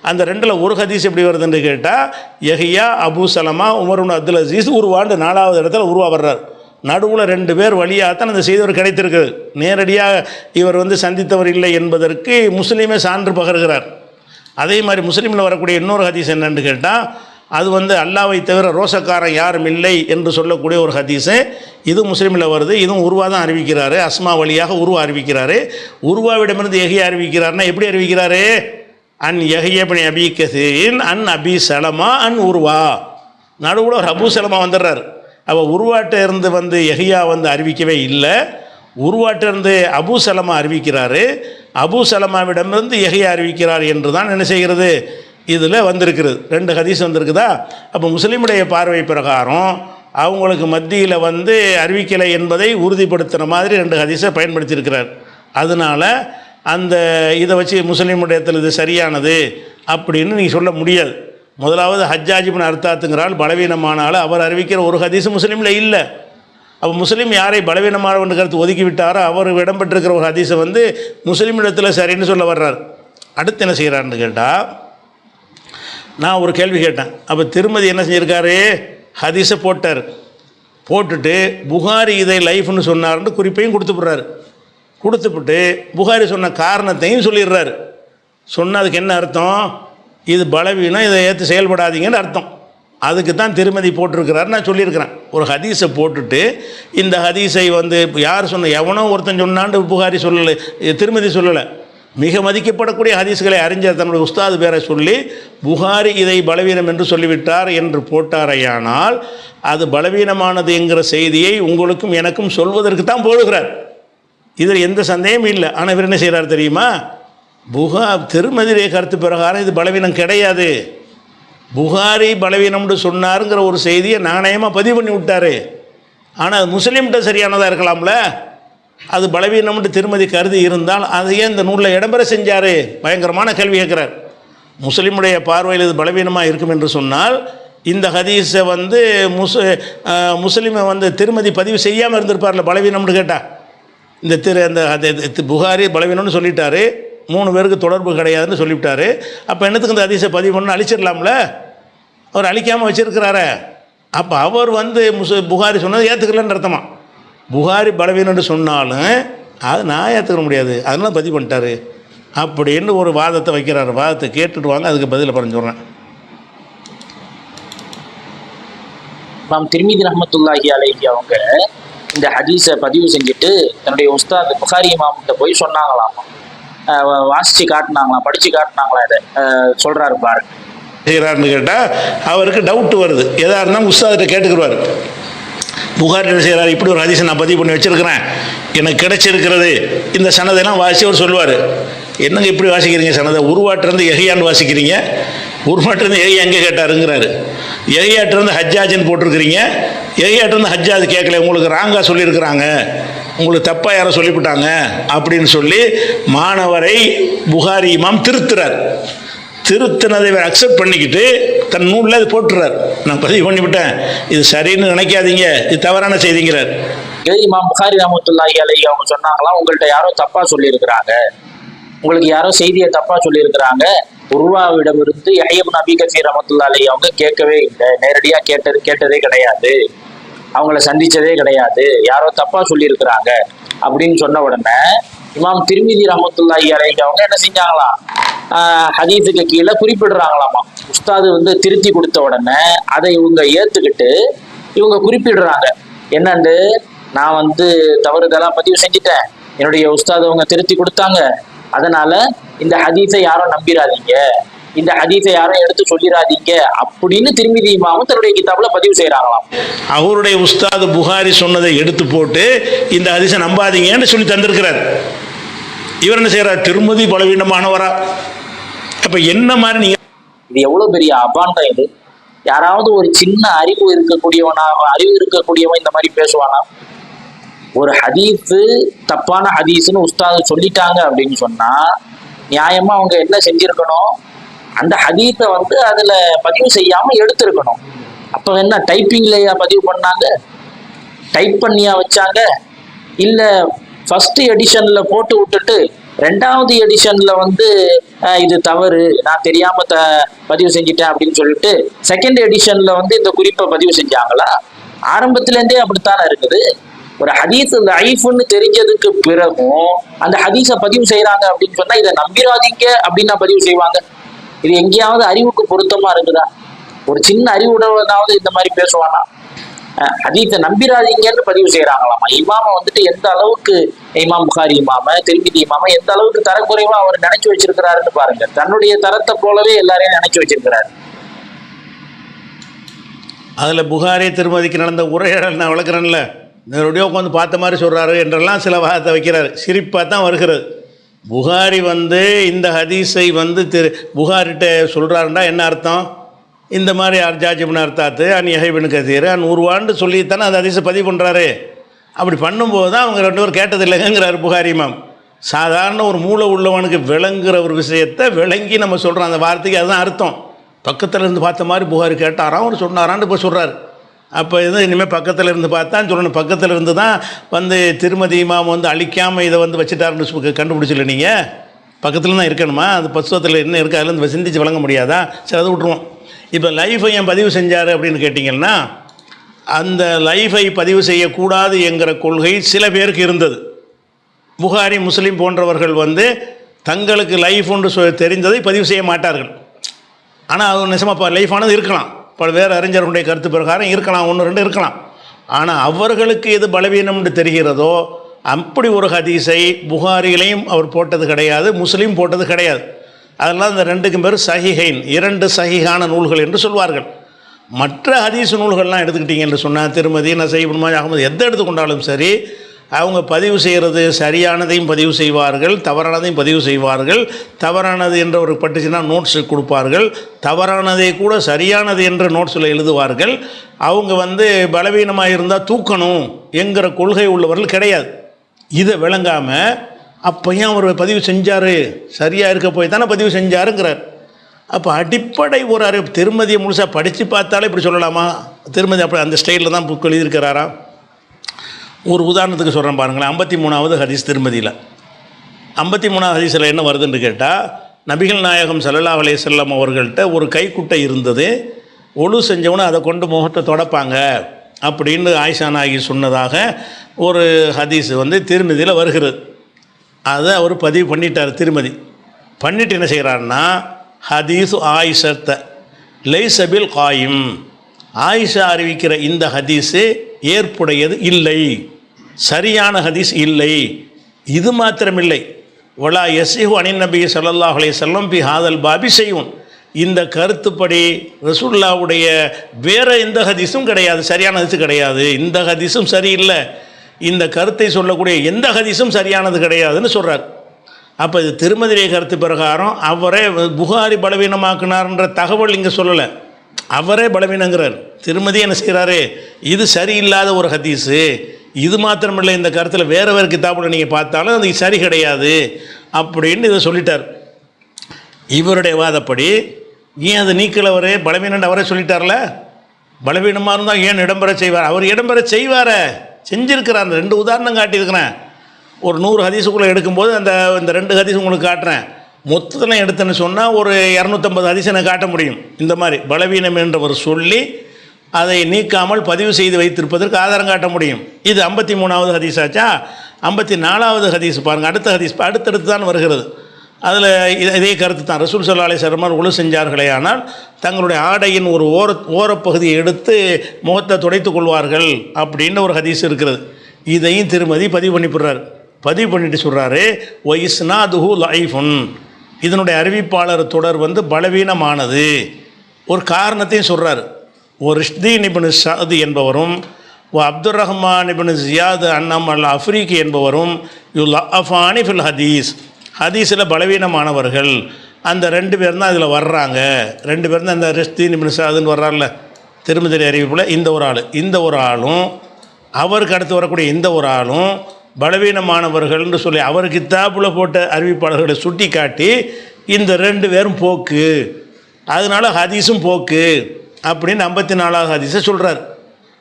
அந்த 2ல் ஒரு ஹதீஸ் எப்படி வருதுன்னு கேட்டால் யஹ்யா, அபூ சலமா, உமருன் அப்துல் அசீஸ், உருவாண்டு 4வது இடத்துல உருவா வர்றார். நடுவில் 2 பேர் வழியாகத்தான் அந்த செய்தவர் கிடைத்திருக்குது. நேரடியாக இவர் வந்து சந்தித்தவர் இல்லை என்பதற்கு முஸ்லீமே சான்று பகர்கிறார். அதே மாதிரி முஸ்லீமில் வரக்கூடிய இன்னொரு ஹதீஸ் என்னன்னு கேட்டால் அது வந்து அல்லாவை தவிர ரோசக்காரன் யாரும் இல்லை என்று சொல்லக்கூடிய ஒரு ஹதீஸு. இது முஸ்லீமில் வருது. இதுவும் உருவா தான் அறிவிக்கிறாரு. அஸ்மா வழியாக உருவா அறிவிக்கிறாரு. உருவாவிடமிருந்து யஹ்யா அறிவிக்கிறாருன்னா எப்படி அறிவிக்கிறாரு? அன் யஹ்யா பின் அபீ கஸீர் அன் அபீ சலமா அன் உருவா. நடுவில் ஒரு அபூ சலமா வந்துடுறார். அவள் உருவாட்ட இருந்து வந்து யஹ்யா வந்து அறிவிக்கவே இல்லை, உருவாட்டிருந்து அபூ சலமா அறிவிக்கிறாரு. அபூ சலமாவிடமிருந்து யஹ்யா அறிவிக்கிறார் என்று தான் என்ன செய்கிறது இதில் வந்திருக்கிறது. 2 ஹதீஸ் வந்திருக்குதா? அப்போ முஸ்லீமுடைய பார்வை பிரகாரம் அவங்களுக்கு மத்தியில் வந்து அறிவிக்கலை என்பதை உறுதிப்படுத்துகிற மாதிரி 2 ஹதீஸை பயன்படுத்தியிருக்கிறார். அதனால் அந்த இதை வச்சு முஸ்லீமுடையத்தில் இது சரியானது அப்படின்னு நீங்கள் சொல்ல முடியாது. முதலாவது ஹஜ்ஜாஜ் இப்னு அர்தாத்துங்கிறால் பலவீனமானாலும் அவர் அறிவிக்கிற ஒரு ஹதீஸ் முஸ்லீமில் இல்லை. அப்போ முஸ்லீம் யாரை பலவீனமான கருத்து ஒதுக்கி விட்டாரோ அவர் இடம்பெற்றிருக்கிற ஒரு ஹதீஸை வந்து முஸ்லீமிடத்தில் சரின்னு சொல்ல வர்றார். அடுத்து என்ன செய்கிறாருன்னு கேட்டால், நான் ஒரு கேள்வி கேட்டேன். அப்போ திருமதி என்ன செஞ்சுருக்காரு? ஹதீஸை போட்டார். போட்டுட்டு புகாரி இதை லைஃப்னு சொன்னார்னு குறிப்பையும் கொடுத்துப்படுறாரு. கொடுத்துப்புட்டு புகாரி சொன்ன காரணத்தையும் சொல்லிடுறாரு. சொன்னால் அதுக்கு என்ன அர்த்தம்? இது பலவீனம், இதை ஏற்று செயல்படாதீங்கன்னு அர்த்தம். அதுக்கு தான் திருமதி போட்டிருக்கிறாரு. நான் சொல்லியிருக்கிறேன். ஒரு ஹதீஸை போட்டுட்டு இந்த ஹதீஸை வந்து யார் சொன்ன, எவனோ ஒருத்தன் சொன்னான்னு புகாரி சொல்லலை, திருமதி சொல்லலை. மிக மதிக்கப்படக்கூடிய ஹதீஸ்களை அறிஞர் தன்னுடைய உஸ்தாது பேரை சொல்லி புகாரி இதை பலவீனம் என்று சொல்லிவிட்டார் என்று போட்டாரையானால் அது பலவீனமானது என்கிற செய்தியை உங்களுக்கும் எனக்கும் சொல்வதற்கு தான் போடுகிறார். இதில் எந்த சந்தேகமும் இல்லை. ஆனால் இவர் என்ன செய்கிறார் தெரியுமா? திருமதியுடைய கருத்து பிரகாரம் இது பலவீனம் கிடையாது, புகாரி பலவீனம்னு சொன்னாருங்கிற ஒரு செய்தியை நாணயமாக பதிவு பண்ணி விட்டார். ஆனால் அது முஸ்லீம்கிட்ட சரியானதாக இருக்கலாம்ல. அது பலவீனம்னு திருமதி கருதி இருந்தால் அதையே இந்த நூலில் இடம்பெற செஞ்சார். பயங்கரமான கேள்வி கேட்குறார். முஸ்லீமுடைய பார்வையில் இது பலவீனமாக இருக்கும் என்று சொன்னால் இந்த ஹதீஸை வந்து முஸ்லீமை வந்து திருமதி பதிவு செய்யாமல் இருந்திருப்பார்ல பலவீனம்னு கேட்டால். இந்த புகாரி பலவீனம்னு சொல்லிட்டாரு, 3 பேருக்கு தொடர்பு கிடையாதுன்னு சொல்லிவிட்டார். அப்போ என்னத்துக்கு இந்த ஹதீஸை பதிவு பண்ணு அழிச்சிடலாம்ல? அவர் அழிக்காமல் வச்சுருக்கிறாரு. அப்போ அவர் வந்து புகாரி சொன்னது ஏற்றுக்கலன்னு அர்த்தமா? புகாரி பலவீனம்னு சொன்னாலும் அது நான் ஏற்றுக்க முடியாது, அதனால பதிவு பண்ணிட்டாரு அப்படின்னு ஒரு வாதத்தை வைக்கிறார். வாதத்தை கேட்டுட்டு வாங்க, அதுக்கு பதிலை പറഞ്ഞു சொல்கிறேன். இமாம் திர்மிதி ரஹ்மத்துல்லாஹி அலைஹி அவங்க இந்த ஹதீஸை பதிவு செஞ்சுட்டு தன்னுடைய உஸ்தாத் புகாரி இமாம்கிட்ட போய் சொன்னாங்களாமா, வாசித்து காட்டினாங்களாம், படித்து காட்டினாங்களா, இதை சொல்கிறாரு பாருங்க. செய்கிறாருன்னு கேட்டால் அவருக்கு டவுட்டு வருது. எதாக இருந்தாலும் உஸ்தாதிட்ட கேட்டுக்குருவார். புகாரி என்ன செய்கிறார்? இப்படி ஒரு ஹதீஸை நான் பதிவு பண்ணி வச்சுருக்கிறேன், எனக்கு கிடைச்சிருக்கிறது, இந்த சனதையெல்லாம் வாசி அவர் சொல்லுவார். என்னங்க இப்படி வாசிக்கிறீங்க? சனதை உருவாட்டிருந்து யஹ்யான்னு வாசிக்கிறீங்க, உருவாட்டிருந்து யஹ்யா எங்கே கேட்டாருங்கிறாரு. யஹ்யாட்டிருந்து ஹஜ்ஜாஜின்னு போட்டிருக்கிறீங்க, யஹ்யாட்டிருந்து ஹஜ்ஜாஜ் கேட்கல, உங்களுக்கு ராங்கா சொல்லியிருக்கிறாங்க, உங்களுக்கு தப்பாக யாரோ சொல்லிவிட்டாங்க அப்படின்னு சொல்லி மாணவரை புகாரி இமாம் திருத்துறார். திருத்தினதை அக்செப்ட் பண்ணிக்கிட்டு தன் நூலில் அது போட்டுறார். நான் பதிவு பண்ணிவிட்டேன், இது சரின்னு நினைக்காதீங்க, இது தவறான செய்திங்கிறார். இமாம் புகாரி ரஹ்மத்துல்லாஹி அலைஹி அவங்க சொன்னாங்களாம், உங்கள்கிட்ட யாரோ தப்பா சொல்லியிருக்கிறாங்க, உங்களுக்கு யாரோ செய்தியை தப்பா சொல்லியிருக்கிறாங்க. உருவாவிடமிருந்து யஹ்யா இப்னு அபீ கஸீர் ரஹ்மத்துல்லாஹி அலைஹி அவங்க கேட்கவே இல்லை, நேரடியாக கேட்டதே கிடையாது, அவங்கள சந்திச்சதே கிடையாது, யாரோ தப்பா சொல்லியிருக்கிறாங்க அப்படின்னு சொன்ன உடனே இமாம் திர்மிதி ரஹ்மத்துல்லாஹி அலைஹி அவங்க என்ன செஞ்சாங்களாம், ஹதீஸுக்கு கீழே குறிப்பிடுறாங்களாமா. உஸ்தாது வந்து திருத்தி கொடுத்த உடனே அதை இவங்க ஏத்துக்கிட்டு இவங்க குறிப்பிடுறாங்க, என்னண்டு நான் வந்து தவறுதெல்லாம் பதிவு செஞ்சுட்டேன், என்னுடைய உஸ்தாது அவங்க திருத்தி கொடுத்தாங்க, அதனால இந்த ஹதீஸை யாரும் நம்பிடாதீங்க, இந்த ஹதீஸை யாரும் எடுத்து சொல்லிடாதீங்க அப்படின்னு திருமிதி இமாமும் தன்னுடைய கிதாபுல பதிவு செய்யறாங்களாம். அவருடைய உஸ்தாது புகாரி சொன்னதை எடுத்து போட்டு இந்த ஹதீஸை நம்பாதீங்கன்னு சொல்லி தந்திருக்கிறார். இவர் என்ன செய்யறார்? திருமதி பலவீனமானவரா? அப்ப என்ன மாதிரி நீங்க, இது எவ்வளவு பெரிய அபாண்டம் இது! யாராவது ஒரு சின்ன அறிவு இருக்கக்கூடியவன் இந்த மாதிரி பேசுவானா? ஒரு ஹதீஸு தப்பான ஹதீஸ்னு உஸ்தாது சொல்லிட்டாங்க அப்படின்னு சொன்னா நியாயமா அவங்க என்ன செஞ்சிருக்கணும்? அந்த ஹதீஸை அதுல பதிவு செய்யாம எடுத்திருக்கணும். அப்ப என்ன டைப்பிங்லயா பதிவு பண்ணாங்க? டைப் பண்ணியா வச்சாங்க? இல்ல ஃபர்ஸ்ட் எடிஷன்ல போட்டு விட்டுட்டு 2வது எடிஷன்ல இது தவறு, நான் தெரியாம பதிவு செஞ்சிட்டேன் அப்படின்னு சொல்லிட்டு 2nd எடிஷன்ல இந்த குறிப்பை பதிவு செஞ்சாங்களா? ஆரம்பத்துல இருந்தே அப்படித்தானே இருக்குது. ஒரு ஹதீஸ் லைஃப்னு தெரிஞ்சதுக்கு பிறகும் அந்த ஹதீஸை பதிவு செய்யறாங்க அப்படின்னு சொன்னா இதை நம்பிராதீங்க அப்படின்னு பதிவு செய்வாங்க. இது எங்கேயாவது அறிவுக்கு பொருத்தமா இருக்குதா? ஒரு சின்ன அறிவுடனாவது இந்த மாதிரி பேசுவானா? ஹதீஸை நம்பிராதீங்கன்னு பதிவு செய்யறாங்களாமா. இமாம எந்த அளவுக்கு, இமாம் புகாரி இமாம, திருமிதி இமாம எந்த அளவுக்கு தரக்குறைவா அவர் நினைச்சு வச்சிருக்கிறாருன்னு பாருங்க. தன்னுடைய தரத்தை போலவே எல்லாரையும் நினைச்சு வச்சிருக்கிறாரு. அதுல புகாரி திருமதிக்கு நடந்த உரையாடல் நான் வளர்க்குறேன்ல, நேரடியாக உட்காந்து பார்த்த மாதிரி சொல்கிறாரு என்றெல்லாம் சில வாதத்தை வைக்கிறார். சிரிப்பாக தான் வருகிறது. புகாரி இந்த ஹதீஸை புகாரிட்ட சொல்கிறாருன்னா என்ன அர்த்தம்? இந்த மாதிரி அர்ஜாஜிபின் அர்த்தாத்து யஹ்யா கதீர் உருவான்னு சொல்லித்தானே அந்த ஹதீஸை பதிவு பண்ணுறாரு. அப்படி பண்ணும்போது தான் அவங்க 2 பேரும் கேட்டது இல்லைங்கிறாரு புகாரி இமாம். சாதாரண ஒரு மூளை உள்ளவனுக்கு விளங்குற ஒரு விஷயத்தை விளங்கி நம்ம சொல்கிறோம். அந்த வார்த்தைக்கு அதுதான் அர்த்தம். பக்கத்தில் இருந்து பார்த்த மாதிரி புகாரி கேட்டாராம், அவர் சொன்னாரான்னு இப்போ சொல்கிறார். அப்போ இனிமேல் பக்கத்தில் இருந்து பார்த்தான்னு சொல்லணும். பக்கத்தில் இருந்து தான் திருமதி இமாம் அழிக்காமல் இதை வச்சுட்டாருன்னு கண்டுபிடிச்சில்ல நீங்கள். பக்கத்தில் தான் இருக்கணுமா? அது புத்தகத்தில் என்ன இருக்குது அதில் சிந்திச்சு வழங்க முடியாதா? சரி, அதை விட்டுருவோம். இப்போ லைஃபை ஏன் பதிவு செஞ்சார் அப்படின்னு கேட்டிங்கன்னா, அந்த லைஃபை பதிவு செய்யக்கூடாது என்கிற கொள்கை சில பேருக்கு இருந்தது. புகாரி முஸ்லீம் போன்றவர்கள் தங்களுக்கு லைஃப் ஒன்று தெரிந்ததை பதிவு செய்ய மாட்டார்கள். ஆனால் அது நிஜமாக லைஃபானது இருக்கலாம். இப்போ வேறு அறிஞர்களுடைய கருத்து பிரகாரம் இருக்கலாம், 1-2 இருக்கலாம். ஆனால் அவர்களுக்கு எது பலவீனம்னு தெரிகிறதோ அப்படி ஒரு ஹதீஸை புகாரிலையும் அவர் போட்டது கிடையாது, முஸ்லீம் போட்டது கிடையாது. அதெல்லாம் இந்த 2க்கும் பேர் சஹீஹைன், 2 சஹீஹான நூல்கள் என்று சொல்வார்கள். மற்ற ஹதீஸ் நூல்கள்லாம் எடுத்துக்கிட்டீங்க என்று சொன்னால் திருமதி, நசை, இப்னு மாஜா, அஹ்மத் எதை எடுத்துக்கொண்டாலும் சரி, அவங்க பதிவு செய்கிறது சரியானதையும் பதிவு செய்வார்கள், தவறானதையும் பதிவு செய்வார்கள். தவறானது என்ற ஒரு பட்டுச்சுன்னா நோட்ஸு கொடுப்பார்கள், தவறானதை கூட சரியானது என்ற நோட்ஸில் எழுதுவார்கள். அவங்க பலவீனமாக இருந்தால் தூக்கணும் என்கிற கொள்கை உள்ளவர்கள் கிடையாது. இதை விளங்காமல் அப்பையும் அவர் பதிவு செஞ்சார், சரியாக இருக்க போய் தானே பதிவு செஞ்சாருங்கிறார். அப்போ அடிப்படை ஒரு அறிவு திருமதியை முழுசாக படித்து பார்த்தாலே இப்படி சொல்லலாமா? திருமதி அப்படி அந்த ஸ்டைலில் தான் புக் எழுதியிருக்கிறாரா? ஒரு உதாரணத்துக்கு சொல்கிறேன் பாருங்களேன். 53வது ஹதீஸ் திருமதியில். 53வது ஹதீஸில் என்ன வருதுன்னு கேட்டால், நபிகள் நாயகம் ஸல்லல்லாஹு அலைஹி வஸல்லம் அவர்கள்ட்ட ஒரு கைக்குட்டை இருந்தது. ஒழு செஞ்சவனு அதை கொண்டு முகத்தை தொடப்பாங்க அப்படின்னு ஆயிஷா நாயகி சொன்னதாக ஒரு ஹதீஸ் திருமதியில் வருகிறது. அதை அவர் பதிவு பண்ணிட்டார். திருமதி பண்ணிட்டு என்ன செய்கிறாருன்னா, ஹதீஸு ஆயிஷத்த லைஸபில் காயும், ஆயிஷா அறிவிக்கிற இந்த ஹதீஸு ஏற்புடையது இல்லை, சரியான ஹதீஸ் இல்லை. இது மாத்திரமில்லை, வலா யஸிஹு அனின் நபி ஸல்லல்லாஹு அலைஹி வஸல்லம் பி ஹாதல் பாபி ஷைஉன், இந்த கருத்துப்படி ரசூலுல்லாஹ்வுடைய வேறு எந்த ஹதீஸும் கிடையாது, சரியான ஹதீஸு கிடையாது. இந்த ஹதீஸும் சரியில்லை, இந்த கருத்தை சொல்லக்கூடிய எந்த ஹதீஸும் சரியானது கிடையாதுன்னு சொல்கிறார். அப்போ இது திருமதியுடைய கருத்து பிரகாரம் அவரே புகாரி பலவீனமாக்குனார்ன்ற தகவல் இங்கே சொல்லலை, அவரே பலவீனங்கிறார். திருமதி என்ன செய்கிறாரு, இது சரியில்லாத ஒரு ஹதீஸு, இது மாத்திரமில்லை, இந்த கருத்தில் வேறு வேறு கிதாபுல நீங்கள் பார்த்தாலும் அது சரி கிடையாது அப்படின்னு இதை சொல்லிட்டார். இவருடைய வாதப்படி ஏன் அது நீக்கலவரே பலவீனன்னு அவரே சொல்லிட்டார்ல, பலவீனமாக இருந்தால் ஏன் இடம்பெற செய்வார்? அவர் இடம்பெற செய்வார செஞ்சுருக்கிறார். 2 உதாரணம் காட்டியிருக்கிறேன். ஒரு 100 ஹதீஸுக்குள்ளே எடுக்கும்போது இந்த 2 ஹதீஸ் உங்களுக்கு காட்டுறேன். மொத்தத்தில் எடுத்தேன்னு சொன்னால் ஒரு 250 ஹதீஸை நான் காட்ட முடியும். இந்த மாதிரி பலவீனம் என்றவர் சொல்லி அதை நீக்காமல் பதிவு செய்து வைத்திருப்பதற்கு ஆதாரம் காட்ட முடியும். இது 53வது ஹதீஸ் ஆச்சா. 54வது ஹதீஸ் பாருங்கள். அடுத்த ஹதீஸ் அடுத்தடுத்து தான் வருகிறது. அதில் இதே கருத்து தான். ரசூல் ஸல்லல்லாஹு அலைஹி வஸல்லம் ஒழு செஞ்சார்களே ஆனால் தங்களுடைய ஆடையின் ஒரு ஓரப்பகுதியை எடுத்து முகத்தை துடைத்து கொள்வார்கள் அப்படின்னு ஒரு ஹதீஸ் இருக்கிறது. இதையும் திருமதி பதிவு பண்ணிவிடுறார். பதிவு பண்ணிட்டு சொல்கிறாரு, ஒ இஸ்னாதுஹு லைஃபுன், இதனுடைய அறிவிப்பாளர் தொடர் வந்து பலவீனமானது. ஒரு காரணத்தையும் சொல்கிறார். ஒரு ரிஷ்தீன் இப்னு ஸஅத் என்பவரும் அப்துர் ரஹ்மான் இப்னு ஜியாத் அன்னம் அல் அஃப்ரீகி என்பவரும் யுலஃபானி ஃபில் ஹதீஸ், ஹதீஸில் பலவீனமானவர்கள். அந்த 2 பேர் தான் இதில் வர்றாங்க. 2 பேர் தான் இந்த ரிஷ்தீன் இப்னு ஸஅத்னு வர்றார்ல திருமதி அறிவிப்பில், இந்த ஒரு ஆளும் அவருக்கு அடுத்து வரக்கூடிய இந்த ஒரு ஆளும் பலவீனமானவர்கள்னு சொல்லி அவர் கித்தாப்பில் போட்ட அறிவிப்பாளர்களை சுட்டி காட்டி இந்த 2 பேரும் போக்கு, அதனால் ஹதீஸும் போக்கு அப்படின்னு 54வது ஹதீஸை சொல்கிறார்.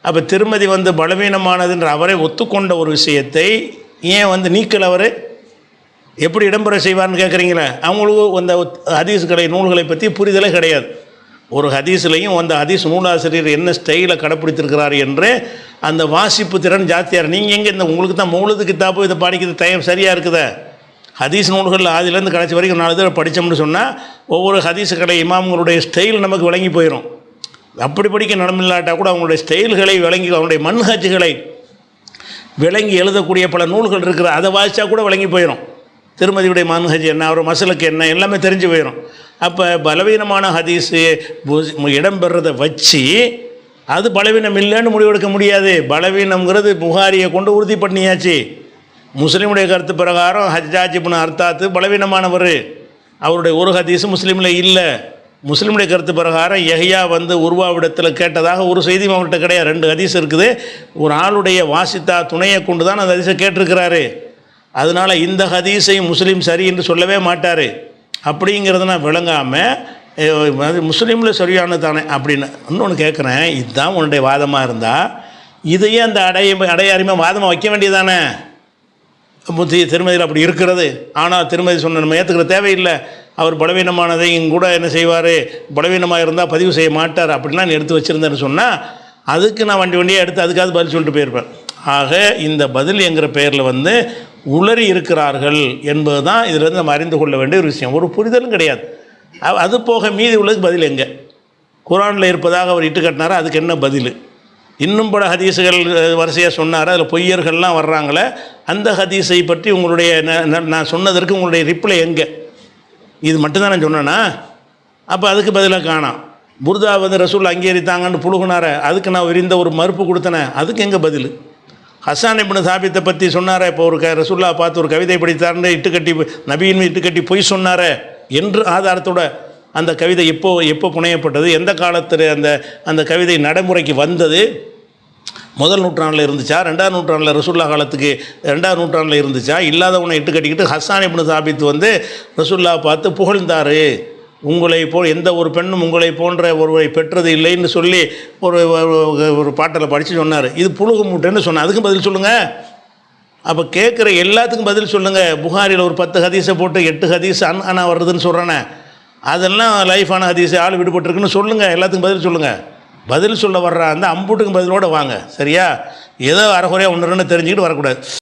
அப்போ திருமதி வந்து பலவீனமானதுன்ற அவரை ஒத்துக்கொண்ட ஒரு விஷயத்தை ஏன் வந்து நீக்கல் அவர் எப்படி இடம்பெற செய்வார்னு கேட்குறீங்களே. அவங்களுக்கு அந்த ஹதீஸ்களை நூல்களை பற்றி புரிதலே கிடையாது. ஒரு ஹதீஸ்லையும் அந்த ஹதீஸ் நூலாசிரியர் என்ன ஸ்டைலை கடைப்பிடித்திருக்கிறார் என்று அந்த வாசிப்பு திறன் ஜாஸ்தியார். நீங்கள் எங்கே இந்த உங்களுக்கு தான் மௌலது கித்தாப்பு இதை படிக்கிறது டைம் சரியாக இருக்குதா? ஹதீஸ் நூல்கள் ஆதிலேருந்து கடைசி வரைக்கும் 4 தடவை படித்தோம்னு சொன்னால் ஒவ்வொரு ஹதீஸ் கடை இமாம்களுடைய ஸ்டைல் நமக்கு விளங்கி போயிடும். அப்படி படிக்க நடமில்லாட்டால் கூட அவங்களுடைய ஸ்டைல்களை விளங்கி அவங்களுடைய மன்ஹஜ்களை விளங்கி எழுதக்கூடிய பல நூல்கள் இருக்கிற அதை வாசித்தா கூட விளங்கி போயிடும். திருமதியுடைய மன்ஹஜ் என்ன, அவர் மசலுக்கு என்ன, எல்லாமே தெரிஞ்சு போயிடும். அப்போ பலவீனமான ஹதீஸு இடம்பெறதை வச்சு அது பலவீனம் இல்லைன்னு முடிவெடுக்க முடியாது. பலவீனம்ங்கிறது புகாரியை கொண்டு உறுதி பண்ணியாச்சு. முஸ்லீமுடைய கருத்து பிரகாரம் ஹஜ்ஜாஜ் இப்னு அர்தாத்து பலவீனமானவர், அவருடைய ஒரு ஹதீஸு முஸ்லீமில் இல்லை. முஸ்லீமுடைய கருத்து பிரகாரம் யஹ்யா வந்து உருவாவிடத்தில் கேட்டதாக ஒரு செய்தியும் அவர்கிட்ட கிடையாது. 2 ஹதீஸ் இருக்குது. ஒரு ஆளுடைய வாசித்தா துணையை கொண்டு தான் அந்த ஹதீஸை கேட்டிருக்கிறாரு. அதனால் இந்த ஹதீஸையும் முஸ்லீம் சரி என்று சொல்லவே மாட்டார். அப்படிங்கிறத நான் விளங்காமல் அது முஸ்லீமில் சரியானது தானே அப்படின்னு இன்னொன்று கேட்குறேன். இதுதான் உன்னுடைய வாதமாக இருந்தால் இதையே அந்த அடையாரிமாக வாதமாக வைக்க வேண்டியதானே? திருமதியில் அப்படி இருக்கிறது. ஆனால் திருமதி சொன்ன நம்ம ஏற்றுக்கிற தேவையில்லை. அவர் பலவீனமானதையும் கூட என்ன செய்வார், பலவீனமாக இருந்தால் பதிவு செய்ய மாட்டார் அப்படின்லாம் எடுத்து வச்சுருந்தேன்னு சொன்னால் அதுக்கு நான் வண்டியாக எடுத்து அதுக்காவது பதில் சொல்லிட்டு போயிருப்பேன். ஆக இந்த பதில் என்கிற பெயரில் வந்து உளறி இருக்கிறார்கள் என்பது தான் இதிலிருந்து நம்ம அறிந்து கொள்ள வேண்டிய ஒரு விஷயம். ஒரு புரிதலும் கிடையாது. அது போக மீதி உள்ளதுக்கு பதில் எங்கே? குரானில் இருப்பதாக அவர் இட்டு கட்டினாரோ அதுக்கு என்ன பதில்? இன்னும் பல ஹதீஸுகள் வரிசையாக சொன்னார், அதில் பொய்யர்கள்லாம் வர்றாங்களே, அந்த ஹதீஸை பற்றி உங்களுடைய நான் சொன்னதற்கு உங்களுடைய ரிப்ளை எங்கே? இது மட்டும்தான் நான் சொன்னேன்னா? அப்போ அதுக்கு பதிலாக காணாம். புர்தா வந்து ரசூல் அங்கீகரித்தாங்கன்னு புழுகுனார, அதுக்கு நான் விரிந்த ஒரு மறுப்பு கொடுத்தனே, அதுக்கு எங்கே பதில்? ஹஸ்ஸான் இப்னு சாபித்தை பற்றி சொன்னார, இப்போ ஒரு ரசூல்லா பார்த்து ஒரு கவிதை படித்தார்னு இட்டுக்கட்டி நபியின் இட்டுக்கட்டி பொய் சொன்னார என்று ஆதாரத்தோட அந்த கவிதை எப்போ புனையப்பட்டது, எந்த காலத்தில் அந்த கவிதை நடைமுறைக்கு வந்தது, முதல் நூற்றாண்டில் இருந்துச்சா, 2ஆம் நூற்றாண்டில் ரசூல்லா காலத்துக்கு 2ஆம் நூற்றாண்டில் இருந்துச்சா, இல்லாதவனை இட்டு கட்டிக்கிட்டு ஹஸ்ஸான் இப்னு சாபித் வந்து ரசூல்லா பார்த்து புகழ்ந்தார், உங்களை எந்த ஒரு பெண்ணும் உங்களை போன்ற ஒருவரை பெற்றது இல்லைன்னு சொல்லி ஒரு பாட்டில் படித்து சொன்னார். இது புழுகு மூட்டைன்னு சொன்னார். அதுக்கும் பதில் சொல்லுங்கள். அப்போ கேட்குற எல்லாத்துக்கும் பதில் சொல்லுங்கள். புகாரியில் ஒரு 10 ஹதீஸை போட்டு 8 ஹதீஸ் ஆனால் வருதுன்னு சொல்கிறேனே, அதெல்லாம் லைஃபான ஹதீஸை ஆள் விடுபட்டுருக்குன்னு சொல்லுங்கள். எல்லாத்துக்கும் பதில் சொல்லுங்கள். பதில் சொல்ல வர்ற அந்த அம்புட்டுக்கும் பதிலோடு வாங்க. சரியா? ஏதோ அரைகுறையாக 1 2 தெரிஞ்சுக்கிட்டு வரக்கூடாது.